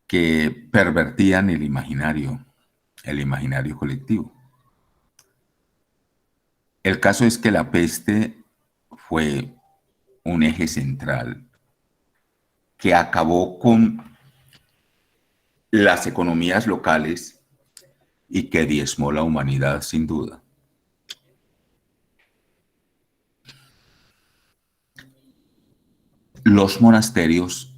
que pervertían el imaginario colectivo. El caso es que la peste fue un eje central que acabó con las economías locales y que diezmó la humanidad sin duda. Los monasterios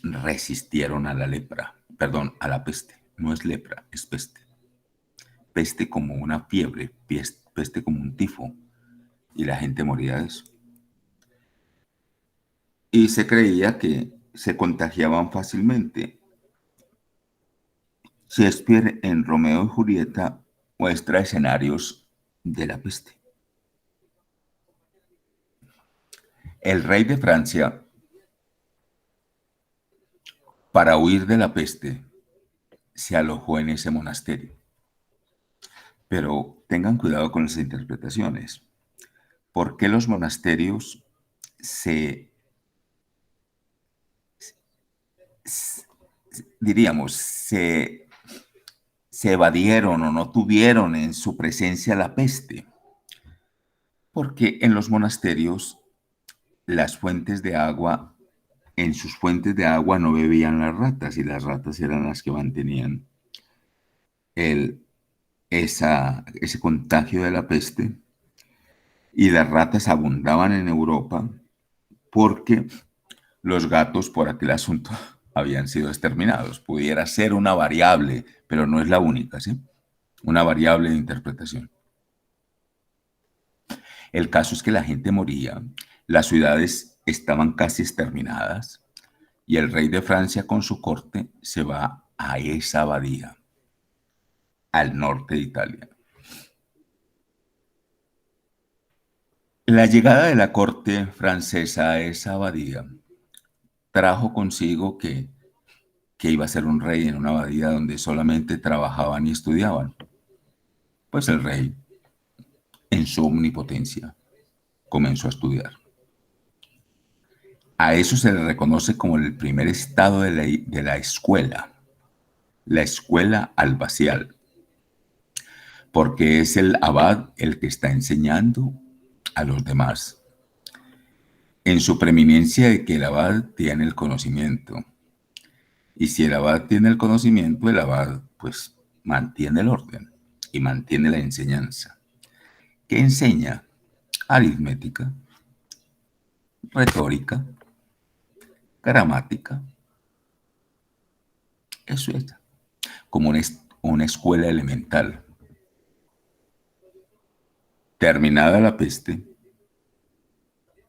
resistieron a la lepra, perdón, a la peste. No es lepra, es peste. Peste como una fiebre, peste como un tifo, y la gente moría de eso. Y se creía que se contagiaban fácilmente. Shakespeare en Romeo y Julieta muestra escenarios de la peste. El rey de Francia, para huir de la peste, se alojó en ese monasterio. Pero tengan cuidado con las interpretaciones. ¿Por qué los monasterios se evadieron o no tuvieron en su presencia la peste? Porque en los monasterios las fuentes de agua, en sus fuentes de agua no bebían las ratas y las ratas eran las que mantenían ese contagio de la peste y las ratas abundaban en Europa porque los gatos por aquel asunto habían sido exterminados. Pudiera ser una variable, pero no es la única, ¿sí? Una variable de interpretación. El caso es que la gente moría, las ciudades estaban casi exterminadas y el rey de Francia con su corte se va a esa abadía, al norte de Italia. La llegada de la corte francesa a esa abadía trajo consigo que iba a ser un rey en una abadía donde solamente trabajaban y estudiaban. Pues el rey, en su omnipotencia, comenzó a estudiar. A eso se le reconoce como el primer estado de la escuela albacial, porque es el abad el que está enseñando a los demás, en su preeminencia de que el abad tiene el conocimiento. Y si el abad tiene el conocimiento, el abad pues mantiene el orden y mantiene la enseñanza. ¿Qué enseña? Aritmética, retórica, gramática. Eso es como una escuela elemental. Terminada la peste,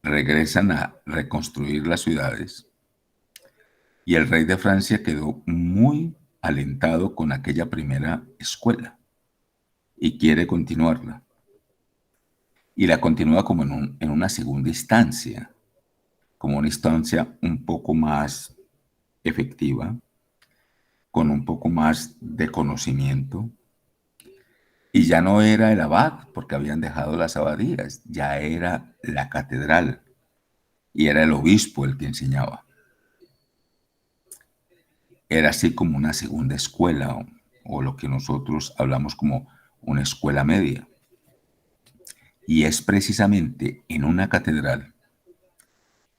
regresan a reconstruir las ciudades y el rey de Francia quedó muy alentado con aquella primera escuela y quiere continuarla. Y la continúa como en una segunda instancia, como una instancia un poco más efectiva, con un poco más de conocimiento. Y ya no era el abad, porque habían dejado las abadías, ya era la catedral y era el obispo el que enseñaba. Era así como una segunda escuela o lo que nosotros hablamos como una escuela media. Y es precisamente en una catedral,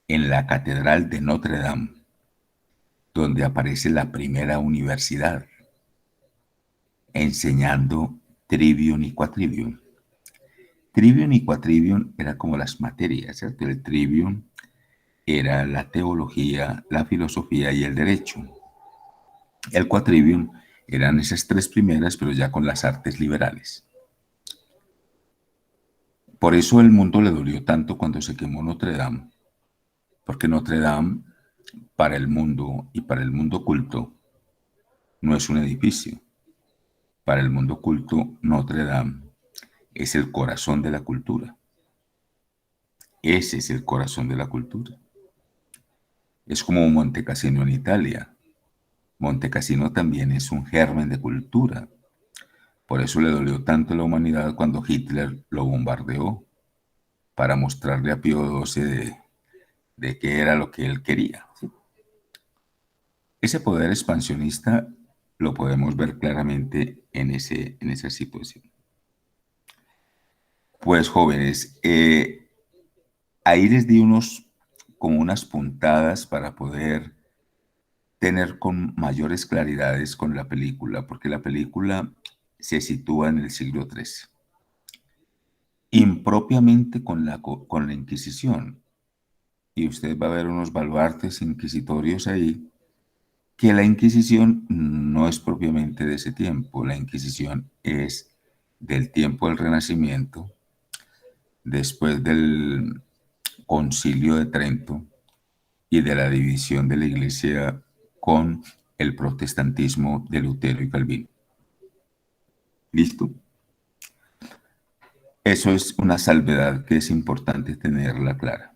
en la Catedral de Notre Dame, donde aparece la primera universidad, enseñando trivium y quadrivium. Trivium y quadrivium eran como las materias, ¿cierto? El trivium era la teología, la filosofía y el derecho. El quadrivium eran esas tres primeras, pero ya con las artes liberales. Por eso el mundo le dolió tanto cuando se quemó Notre Dame, porque Notre Dame, para el mundo y para el mundo culto, no es un edificio. Para el mundo culto, Notre Dame es el corazón de la cultura. Ese es el corazón de la cultura. Es como Monte Cassino en Italia. Monte Cassino también es un germen de cultura. Por eso le dolió tanto a la humanidad cuando Hitler lo bombardeó, para mostrarle a Pío XII de qué era lo que él quería. Ese poder expansionista lo podemos ver claramente en esa situación. Pues jóvenes, ahí les di como unas puntadas para poder tener con mayores claridades con la película, porque la película se sitúa en el siglo XIII, impropiamente con la Inquisición. Y usted va a ver unos baluartes inquisitorios ahí, que la Inquisición no es propiamente de ese tiempo. La Inquisición es del tiempo del Renacimiento, después del Concilio de Trento y de la división de la Iglesia con el protestantismo de Lutero y Calvino. ¿Listo? Eso es una salvedad que es importante tenerla clara.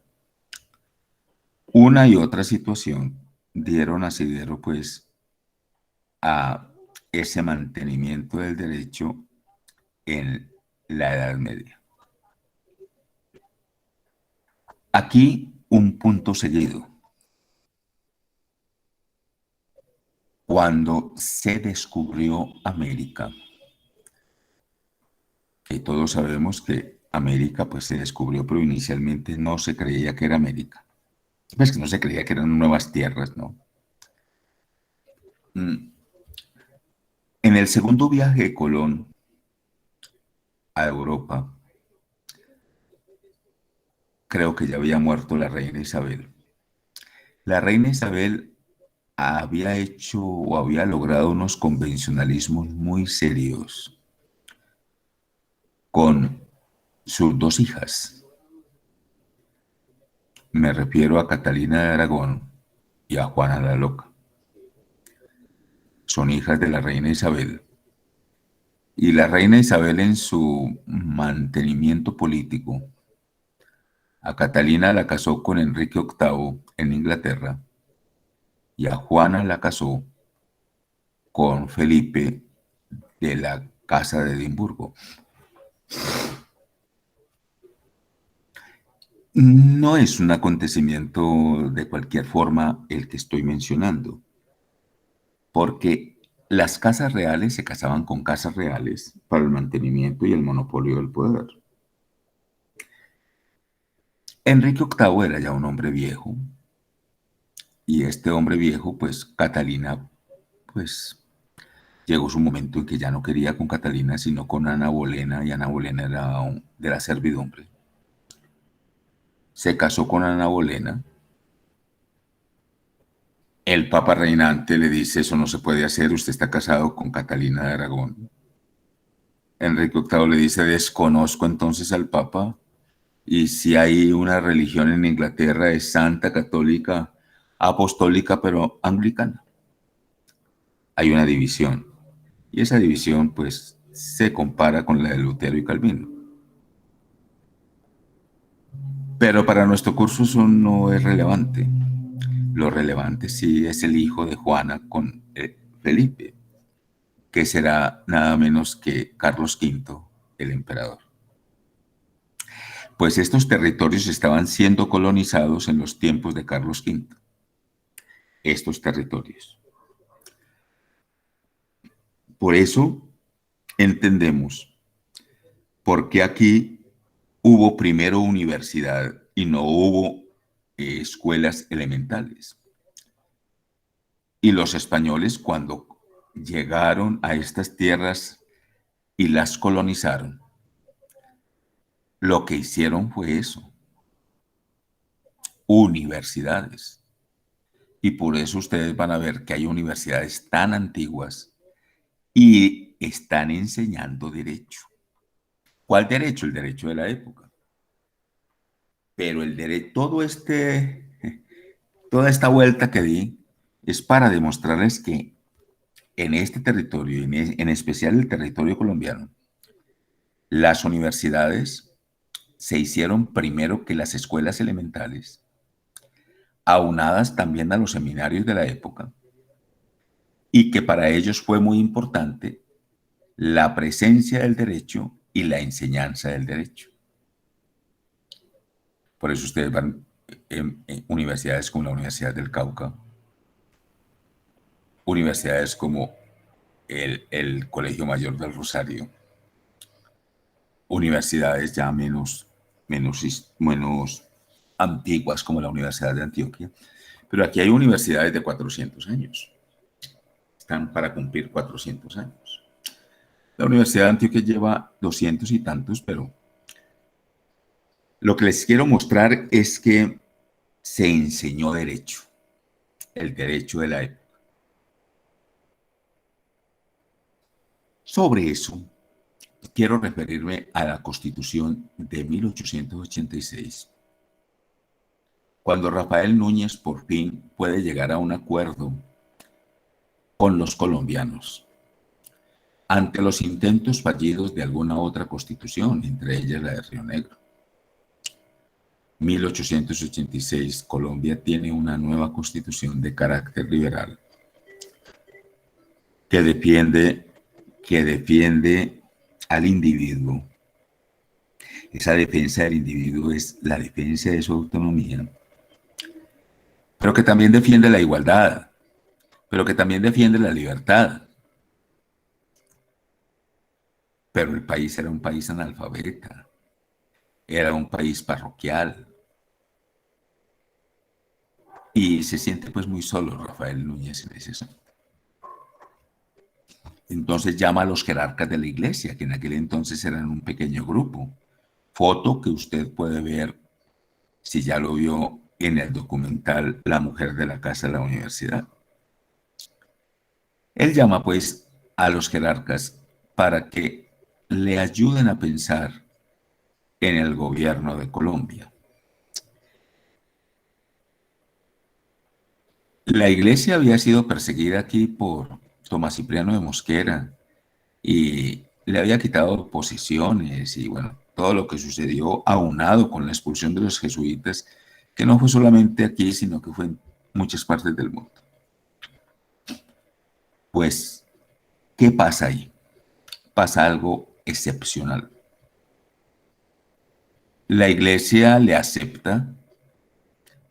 Una y otra situación dieron asidero, pues, a ese mantenimiento del derecho en la Edad Media. Aquí un punto seguido. Cuando se descubrió América, que todos sabemos que América pues se descubrió, pero inicialmente no se creía que era América. Pues que no se creía que eran nuevas tierras, ¿no? En el segundo viaje de Colón a Europa, creo que ya había muerto la reina Isabel. La reina Isabel había hecho o había logrado unos convencionalismos muy serios con sus dos hijas. Me refiero a Catalina de Aragón y a Juana la Loca. Son hijas de la reina Isabel. Y la reina Isabel, en su mantenimiento político, a Catalina la casó con Enrique VIII en Inglaterra y a Juana la casó con Felipe de la Casa de Edimburgo. No es un acontecimiento de cualquier forma el que estoy mencionando, porque las casas reales se casaban con casas reales para el mantenimiento y el monopolio del poder. Enrique VIII era ya un hombre viejo, y este hombre viejo, pues Catalina, pues llegó su momento en que ya no quería con Catalina, sino con Ana Bolena, y Ana Bolena era de la servidumbre. Se casó con Ana Bolena. El papa reinante le dice: eso no se puede hacer, usted está casado con Catalina de Aragón. Enrique VIII le dice: desconozco entonces al papa, y si hay una religión en Inglaterra es santa, católica, apostólica, pero anglicana. Hay una división, y esa división pues se compara con la de Lutero y Calvino. Pero para nuestro curso eso no es relevante. Lo relevante sí es el hijo de Juana con Felipe, que será nada menos que Carlos V, el emperador. Pues estos territorios estaban siendo colonizados en los tiempos de Carlos V. Estos territorios. Por eso entendemos por qué aquí hubo primero universidad y no hubo escuelas elementales. Y los españoles, cuando llegaron a estas tierras y las colonizaron, lo que hicieron fue eso: universidades. Y por eso ustedes van a ver que hay universidades tan antiguas y están enseñando derecho. ¿Cuál derecho? El derecho de la época. Pero el derecho, toda esta vuelta que di es para demostrarles que en este territorio, en especial el territorio colombiano, las universidades se hicieron primero que las escuelas elementales, aunadas también a los seminarios de la época, y que para ellos fue muy importante la presencia del derecho y la enseñanza del derecho. Por eso ustedes van en universidades como la Universidad del Cauca, universidades como el Colegio Mayor del Rosario, universidades ya menos antiguas como la Universidad de Antioquia, pero aquí hay universidades de 400 años. Están para cumplir 400 años. La Universidad de Antioquia lleva 200 y tantos, pero lo que les quiero mostrar es que se enseñó derecho, el derecho de la época. Sobre eso, quiero referirme a la Constitución de 1886, cuando Rafael Núñez por fin puede llegar a un acuerdo con los colombianos ante los intentos fallidos de alguna otra constitución, entre ellas la de Río Negro. 1886, Colombia tiene una nueva constitución de carácter liberal que defiende al individuo. Esa defensa del individuo es la defensa de su autonomía, pero que también defiende la igualdad, pero que también defiende la libertad. Pero el país era un país analfabeta, era un país parroquial, y se siente pues muy solo Rafael Núñez en ese sentido. Entonces llama a los jerarcas de la iglesia, que en aquel entonces eran un pequeño grupo. Foto que usted puede ver si ya lo vio en el documental La mujer de la casa de la universidad. Él llama pues a los jerarcas para que le ayuden a pensar en el gobierno de Colombia. La iglesia había sido perseguida aquí por Tomás Cipriano de Mosquera y le había quitado posesiones y bueno, todo lo que sucedió aunado con la expulsión de los jesuitas, que no fue solamente aquí, sino que fue en muchas partes del mundo. Pues, ¿qué pasa ahí? Pasa algo excepcional. La iglesia le acepta,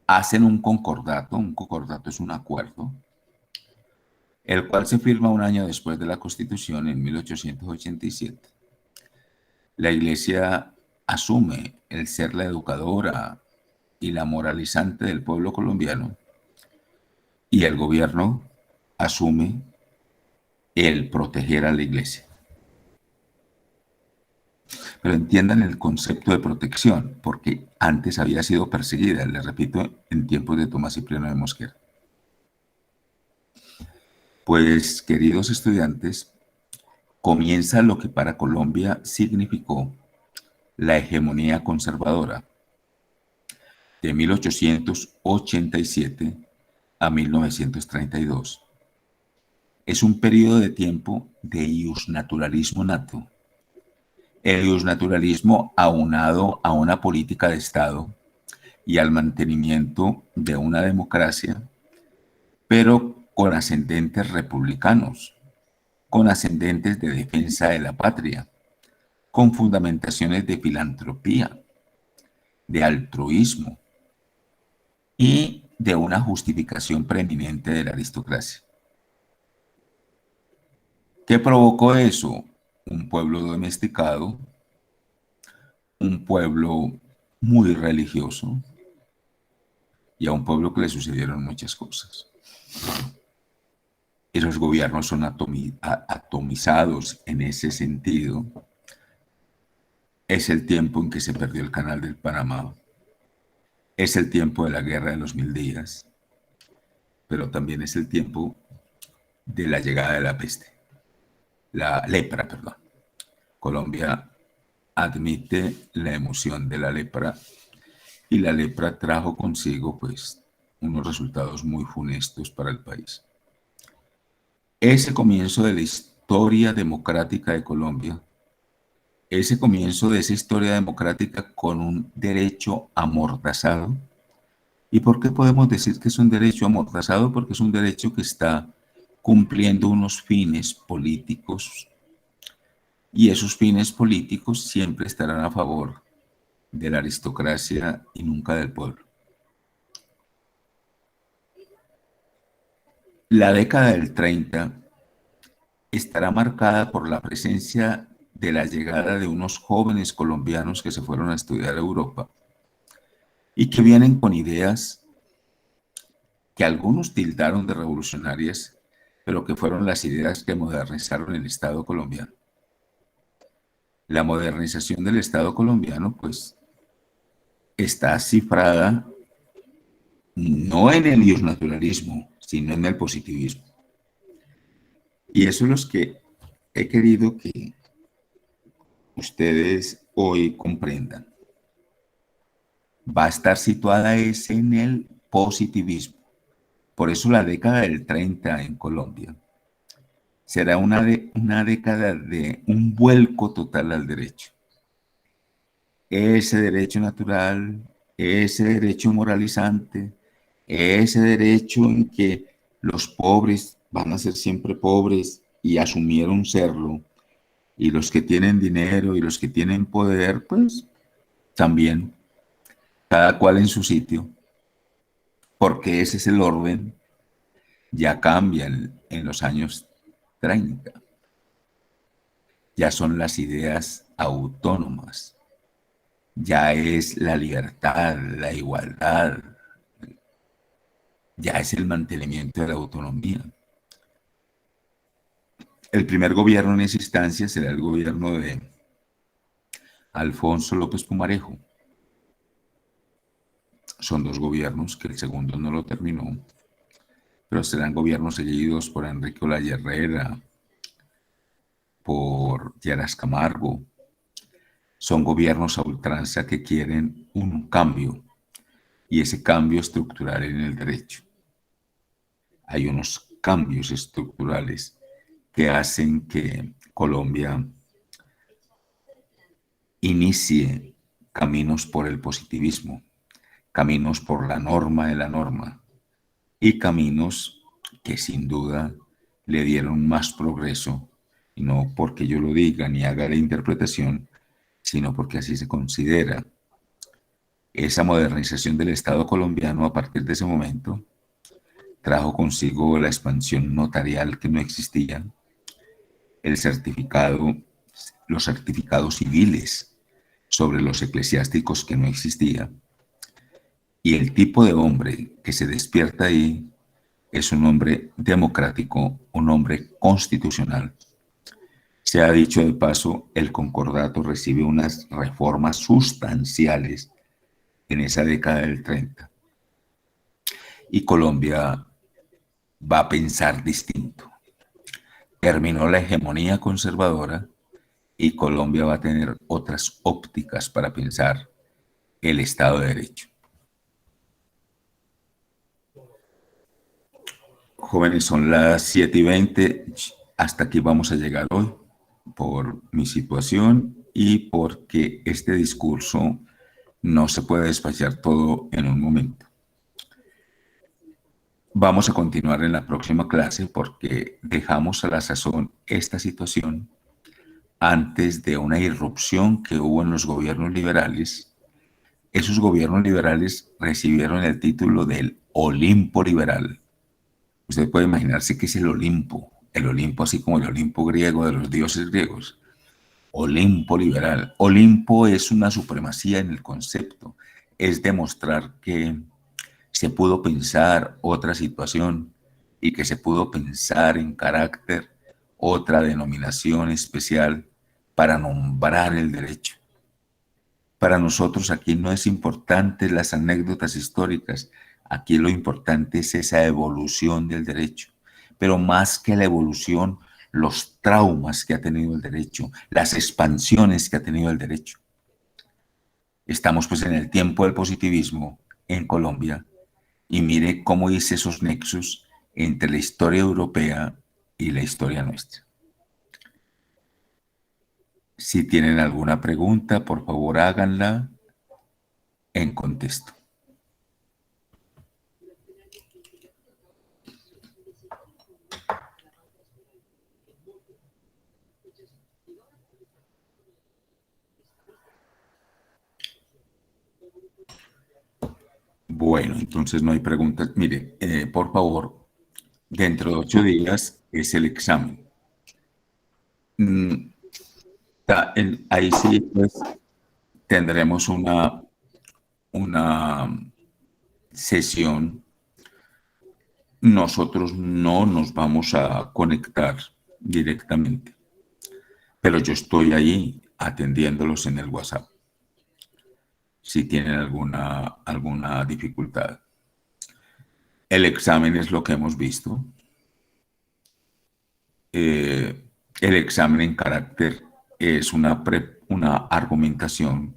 hacen un concordato es un acuerdo, el cual se firma un año después de la Constitución, en 1887. La iglesia asume el ser la educadora y la moralizante del pueblo colombiano, y el gobierno asume el proteger a la iglesia. Pero entiendan el concepto de protección, porque antes había sido perseguida, les repito, en tiempos de Tomás Cipriano de Mosquera. Pues, queridos estudiantes, comienza lo que para Colombia significó la hegemonía conservadora de 1887 a 1932. Es un periodo de tiempo de iusnaturalismo nato. El iusnaturalismo aunado a una política de Estado y al mantenimiento de una democracia, pero con ascendentes republicanos, con ascendentes de defensa de la patria, con fundamentaciones de filantropía, de altruismo y de una justificación preeminente de la aristocracia. ¿Qué provocó eso? Un pueblo domesticado, un pueblo muy religioso y a un pueblo que le sucedieron muchas cosas. Esos gobiernos son atomizados en ese sentido. Es el tiempo en que se perdió el Canal del Panamá. Es el tiempo de la Guerra de los 1000 días. Pero también es el tiempo de la llegada de la peste. La lepra, perdón. Colombia admite la emoción de la lepra y la lepra trajo consigo pues unos resultados muy funestos para el país. Ese comienzo de la historia democrática de Colombia, ese comienzo de esa historia democrática con un derecho amordazado. ¿Y por qué podemos decir que es un derecho amordazado? Porque es un derecho que está cumpliendo unos fines políticos y esos fines políticos siempre estarán a favor de la aristocracia y nunca del pueblo. La década del 30 estará marcada por la presencia de la llegada de unos jóvenes colombianos que se fueron a estudiar a Europa y que vienen con ideas que algunos tildaron de revolucionarias, pero que fueron las ideas que modernizaron el Estado colombiano. La modernización del Estado colombiano, pues, está cifrada no en el iusnaturalismo, sino en el positivismo. Y eso es lo que he querido que ustedes hoy comprendan. Va a estar situada en el positivismo. Por eso la década del 30 en Colombia será una década de un vuelco total al derecho. Ese derecho natural, ese derecho moralizante, ese derecho en que los pobres van a ser siempre pobres y asumieron serlo, y los que tienen dinero y los que tienen poder, pues también, cada cual en su sitio, porque ese es el orden, ya cambian en los años 30. Ya son las ideas autónomas, ya es la libertad, la igualdad, ya es el mantenimiento de la autonomía. El primer gobierno en esa instancia será el gobierno de Alfonso López Pumarejo. son 2 gobiernos, que el segundo no lo terminó, pero serán gobiernos seguidos por Enrique Olaya Herrera, por Lleras Camargo. Son gobiernos a ultranza que quieren un cambio, y ese cambio estructural en el derecho. Hay unos cambios estructurales que hacen que Colombia inicie caminos por el positivismo, caminos por la norma de la norma, y caminos que sin duda le dieron más progreso, y no porque yo lo diga ni haga la interpretación, sino porque así se considera. Esa modernización del Estado colombiano a partir de ese momento trajo consigo la expansión notarial que no existía, el certificado, los certificados civiles sobre los eclesiásticos que no existía, y el tipo de hombre que se despierta ahí es un hombre democrático, un hombre constitucional. Se ha dicho de paso, el concordato recibe unas reformas sustanciales en esa década del 30. Y Colombia va a pensar distinto. Terminó la hegemonía conservadora y Colombia va a tener otras ópticas para pensar el Estado de Derecho. Jóvenes, son las 7:20. Hasta aquí vamos a llegar hoy por mi situación y porque este discurso no se puede despachar todo en un momento. Vamos a continuar en la próxima clase porque dejamos a la sazón esta situación antes de una irrupción que hubo en los gobiernos liberales. Esos gobiernos liberales recibieron el título del Olimpo liberal. Usted puede imaginarse qué es el Olimpo así como el Olimpo griego de los dioses griegos. Olimpo liberal. Olimpo es una supremacía en el concepto, es demostrar que se pudo pensar otra situación y que se pudo pensar en carácter otra denominación especial para nombrar el derecho. Para nosotros aquí no es importante las anécdotas históricas, aquí lo importante es esa evolución del derecho, pero más que la evolución, los traumas que ha tenido el derecho, las expansiones que ha tenido el derecho. Estamos pues en el tiempo del positivismo en Colombia y mire cómo hice esos nexos entre la historia europea y la historia nuestra. Si tienen alguna pregunta, por favor háganla en contexto. Bueno, entonces no hay preguntas. Mire, por favor, dentro de 8 días es el examen. Ahí sí, pues, tendremos una sesión. Nosotros no nos vamos a conectar directamente, pero yo estoy ahí atendiéndolos en el WhatsApp si tienen alguna dificultad. El examen es lo que hemos visto. El examen en carácter es una argumentación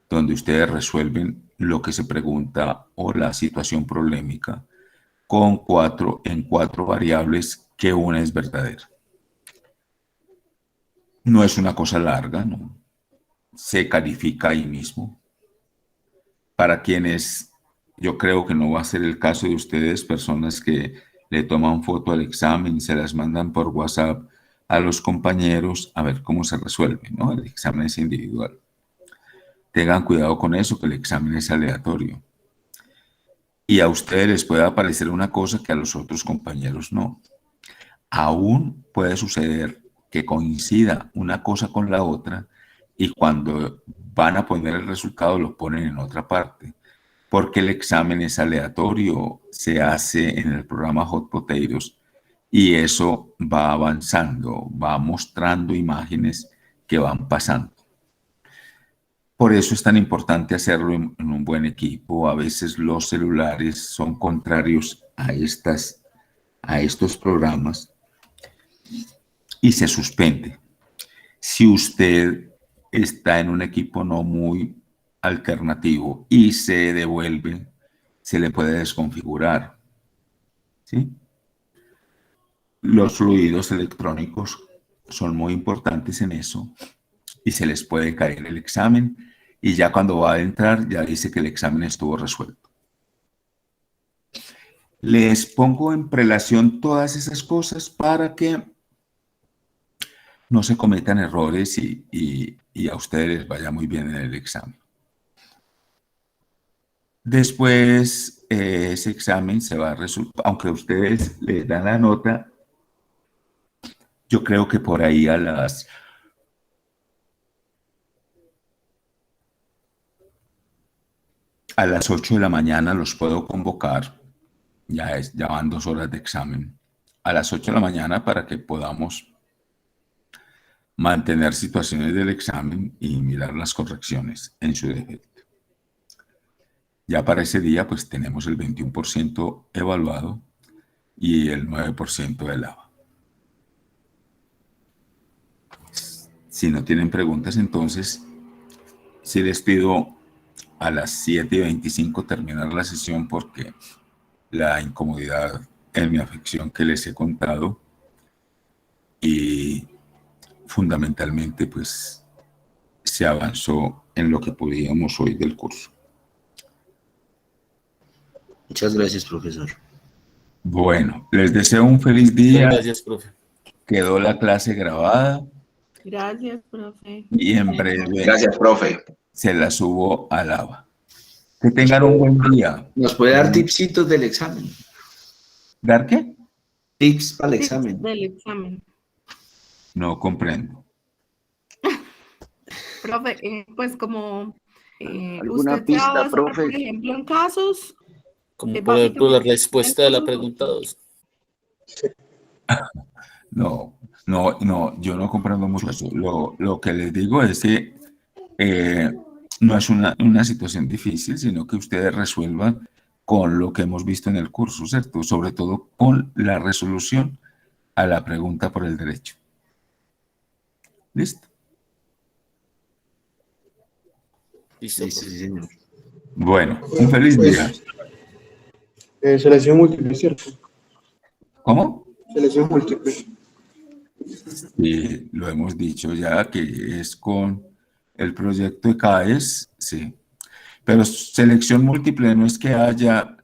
donde ustedes resuelven lo que se pregunta o la situación problemática con cuatro variables que una es verdadera. No es una cosa larga, ¿no? Se califica ahí mismo. Para quienes, yo creo que no va a ser el caso de ustedes, personas que le toman foto al examen y se las mandan por WhatsApp a los compañeros a ver cómo se resuelve, ¿no? El examen es individual. Tengan cuidado con eso, que el examen es aleatorio. Y a ustedes les puede aparecer una cosa que a los otros compañeros no. Aún puede suceder que coincida una cosa con la otra y cuando van a poner el resultado lo ponen en otra parte, porque el examen es aleatorio, se hace en el programa Hot Potatoes y eso va avanzando, va mostrando imágenes que van pasando. Por eso es tan importante hacerlo en un buen equipo. A veces los celulares son contrarios a estos programas y se suspende. Si usted está en un equipo no muy alternativo y se devuelve, se le puede desconfigurar, ¿sí? Los fluidos electrónicos son muy importantes en eso y se les puede caer el examen y ya cuando va a entrar ya dice que el examen estuvo resuelto. Les pongo en prelación todas esas cosas para que no se cometan errores y a ustedes les vaya muy bien en el examen. Después, ese examen se va a resolver, aunque ustedes les dan la nota, yo creo que por ahí a las 8 de la mañana los puedo convocar, ya van 2 horas de examen, a las 8 de la mañana para que podamos mantener situaciones del examen y mirar las correcciones en su defecto. Ya para ese día, pues tenemos el 21% evaluado y el 9% del ABA. Si no tienen preguntas, entonces, sí les pido a las 7:25 terminar la sesión porque la incomodidad en mi afección que les he contado y fundamentalmente, pues, se avanzó en lo que podíamos hoy del curso.
Muchas gracias, profesor.
Bueno, les deseo un feliz día.
Gracias, profe.
Quedó la clase grabada
Gracias, profe.
y en breve
Gracias, profe.
se la subo al ABA. Que tengan un buen día.
¿Nos puede dar tipsitos del examen?
¿Dar qué?
Tips para el examen.
Del examen.
No comprendo.
Profe, pues como
¿Alguna
usted
pista,
se va a basar,
profe?
por ejemplo, en casos,
Como por ejemplo la respuesta de la pregunta 2.
No, yo no comprendo mucho eso. Lo que les digo es que no es una situación difícil, sino que ustedes resuelvan con lo que hemos visto en el curso, ¿cierto? Sobre todo con la resolución a la pregunta por el derecho. ¿Listo?
Listo,
Sí, sí, señor.
Bueno, un feliz día.
Selección múltiple, ¿cierto?
¿Cómo?
Selección múltiple.
Sí, lo hemos dicho ya que es con el proyecto de CAES, sí. Pero selección múltiple no es que haya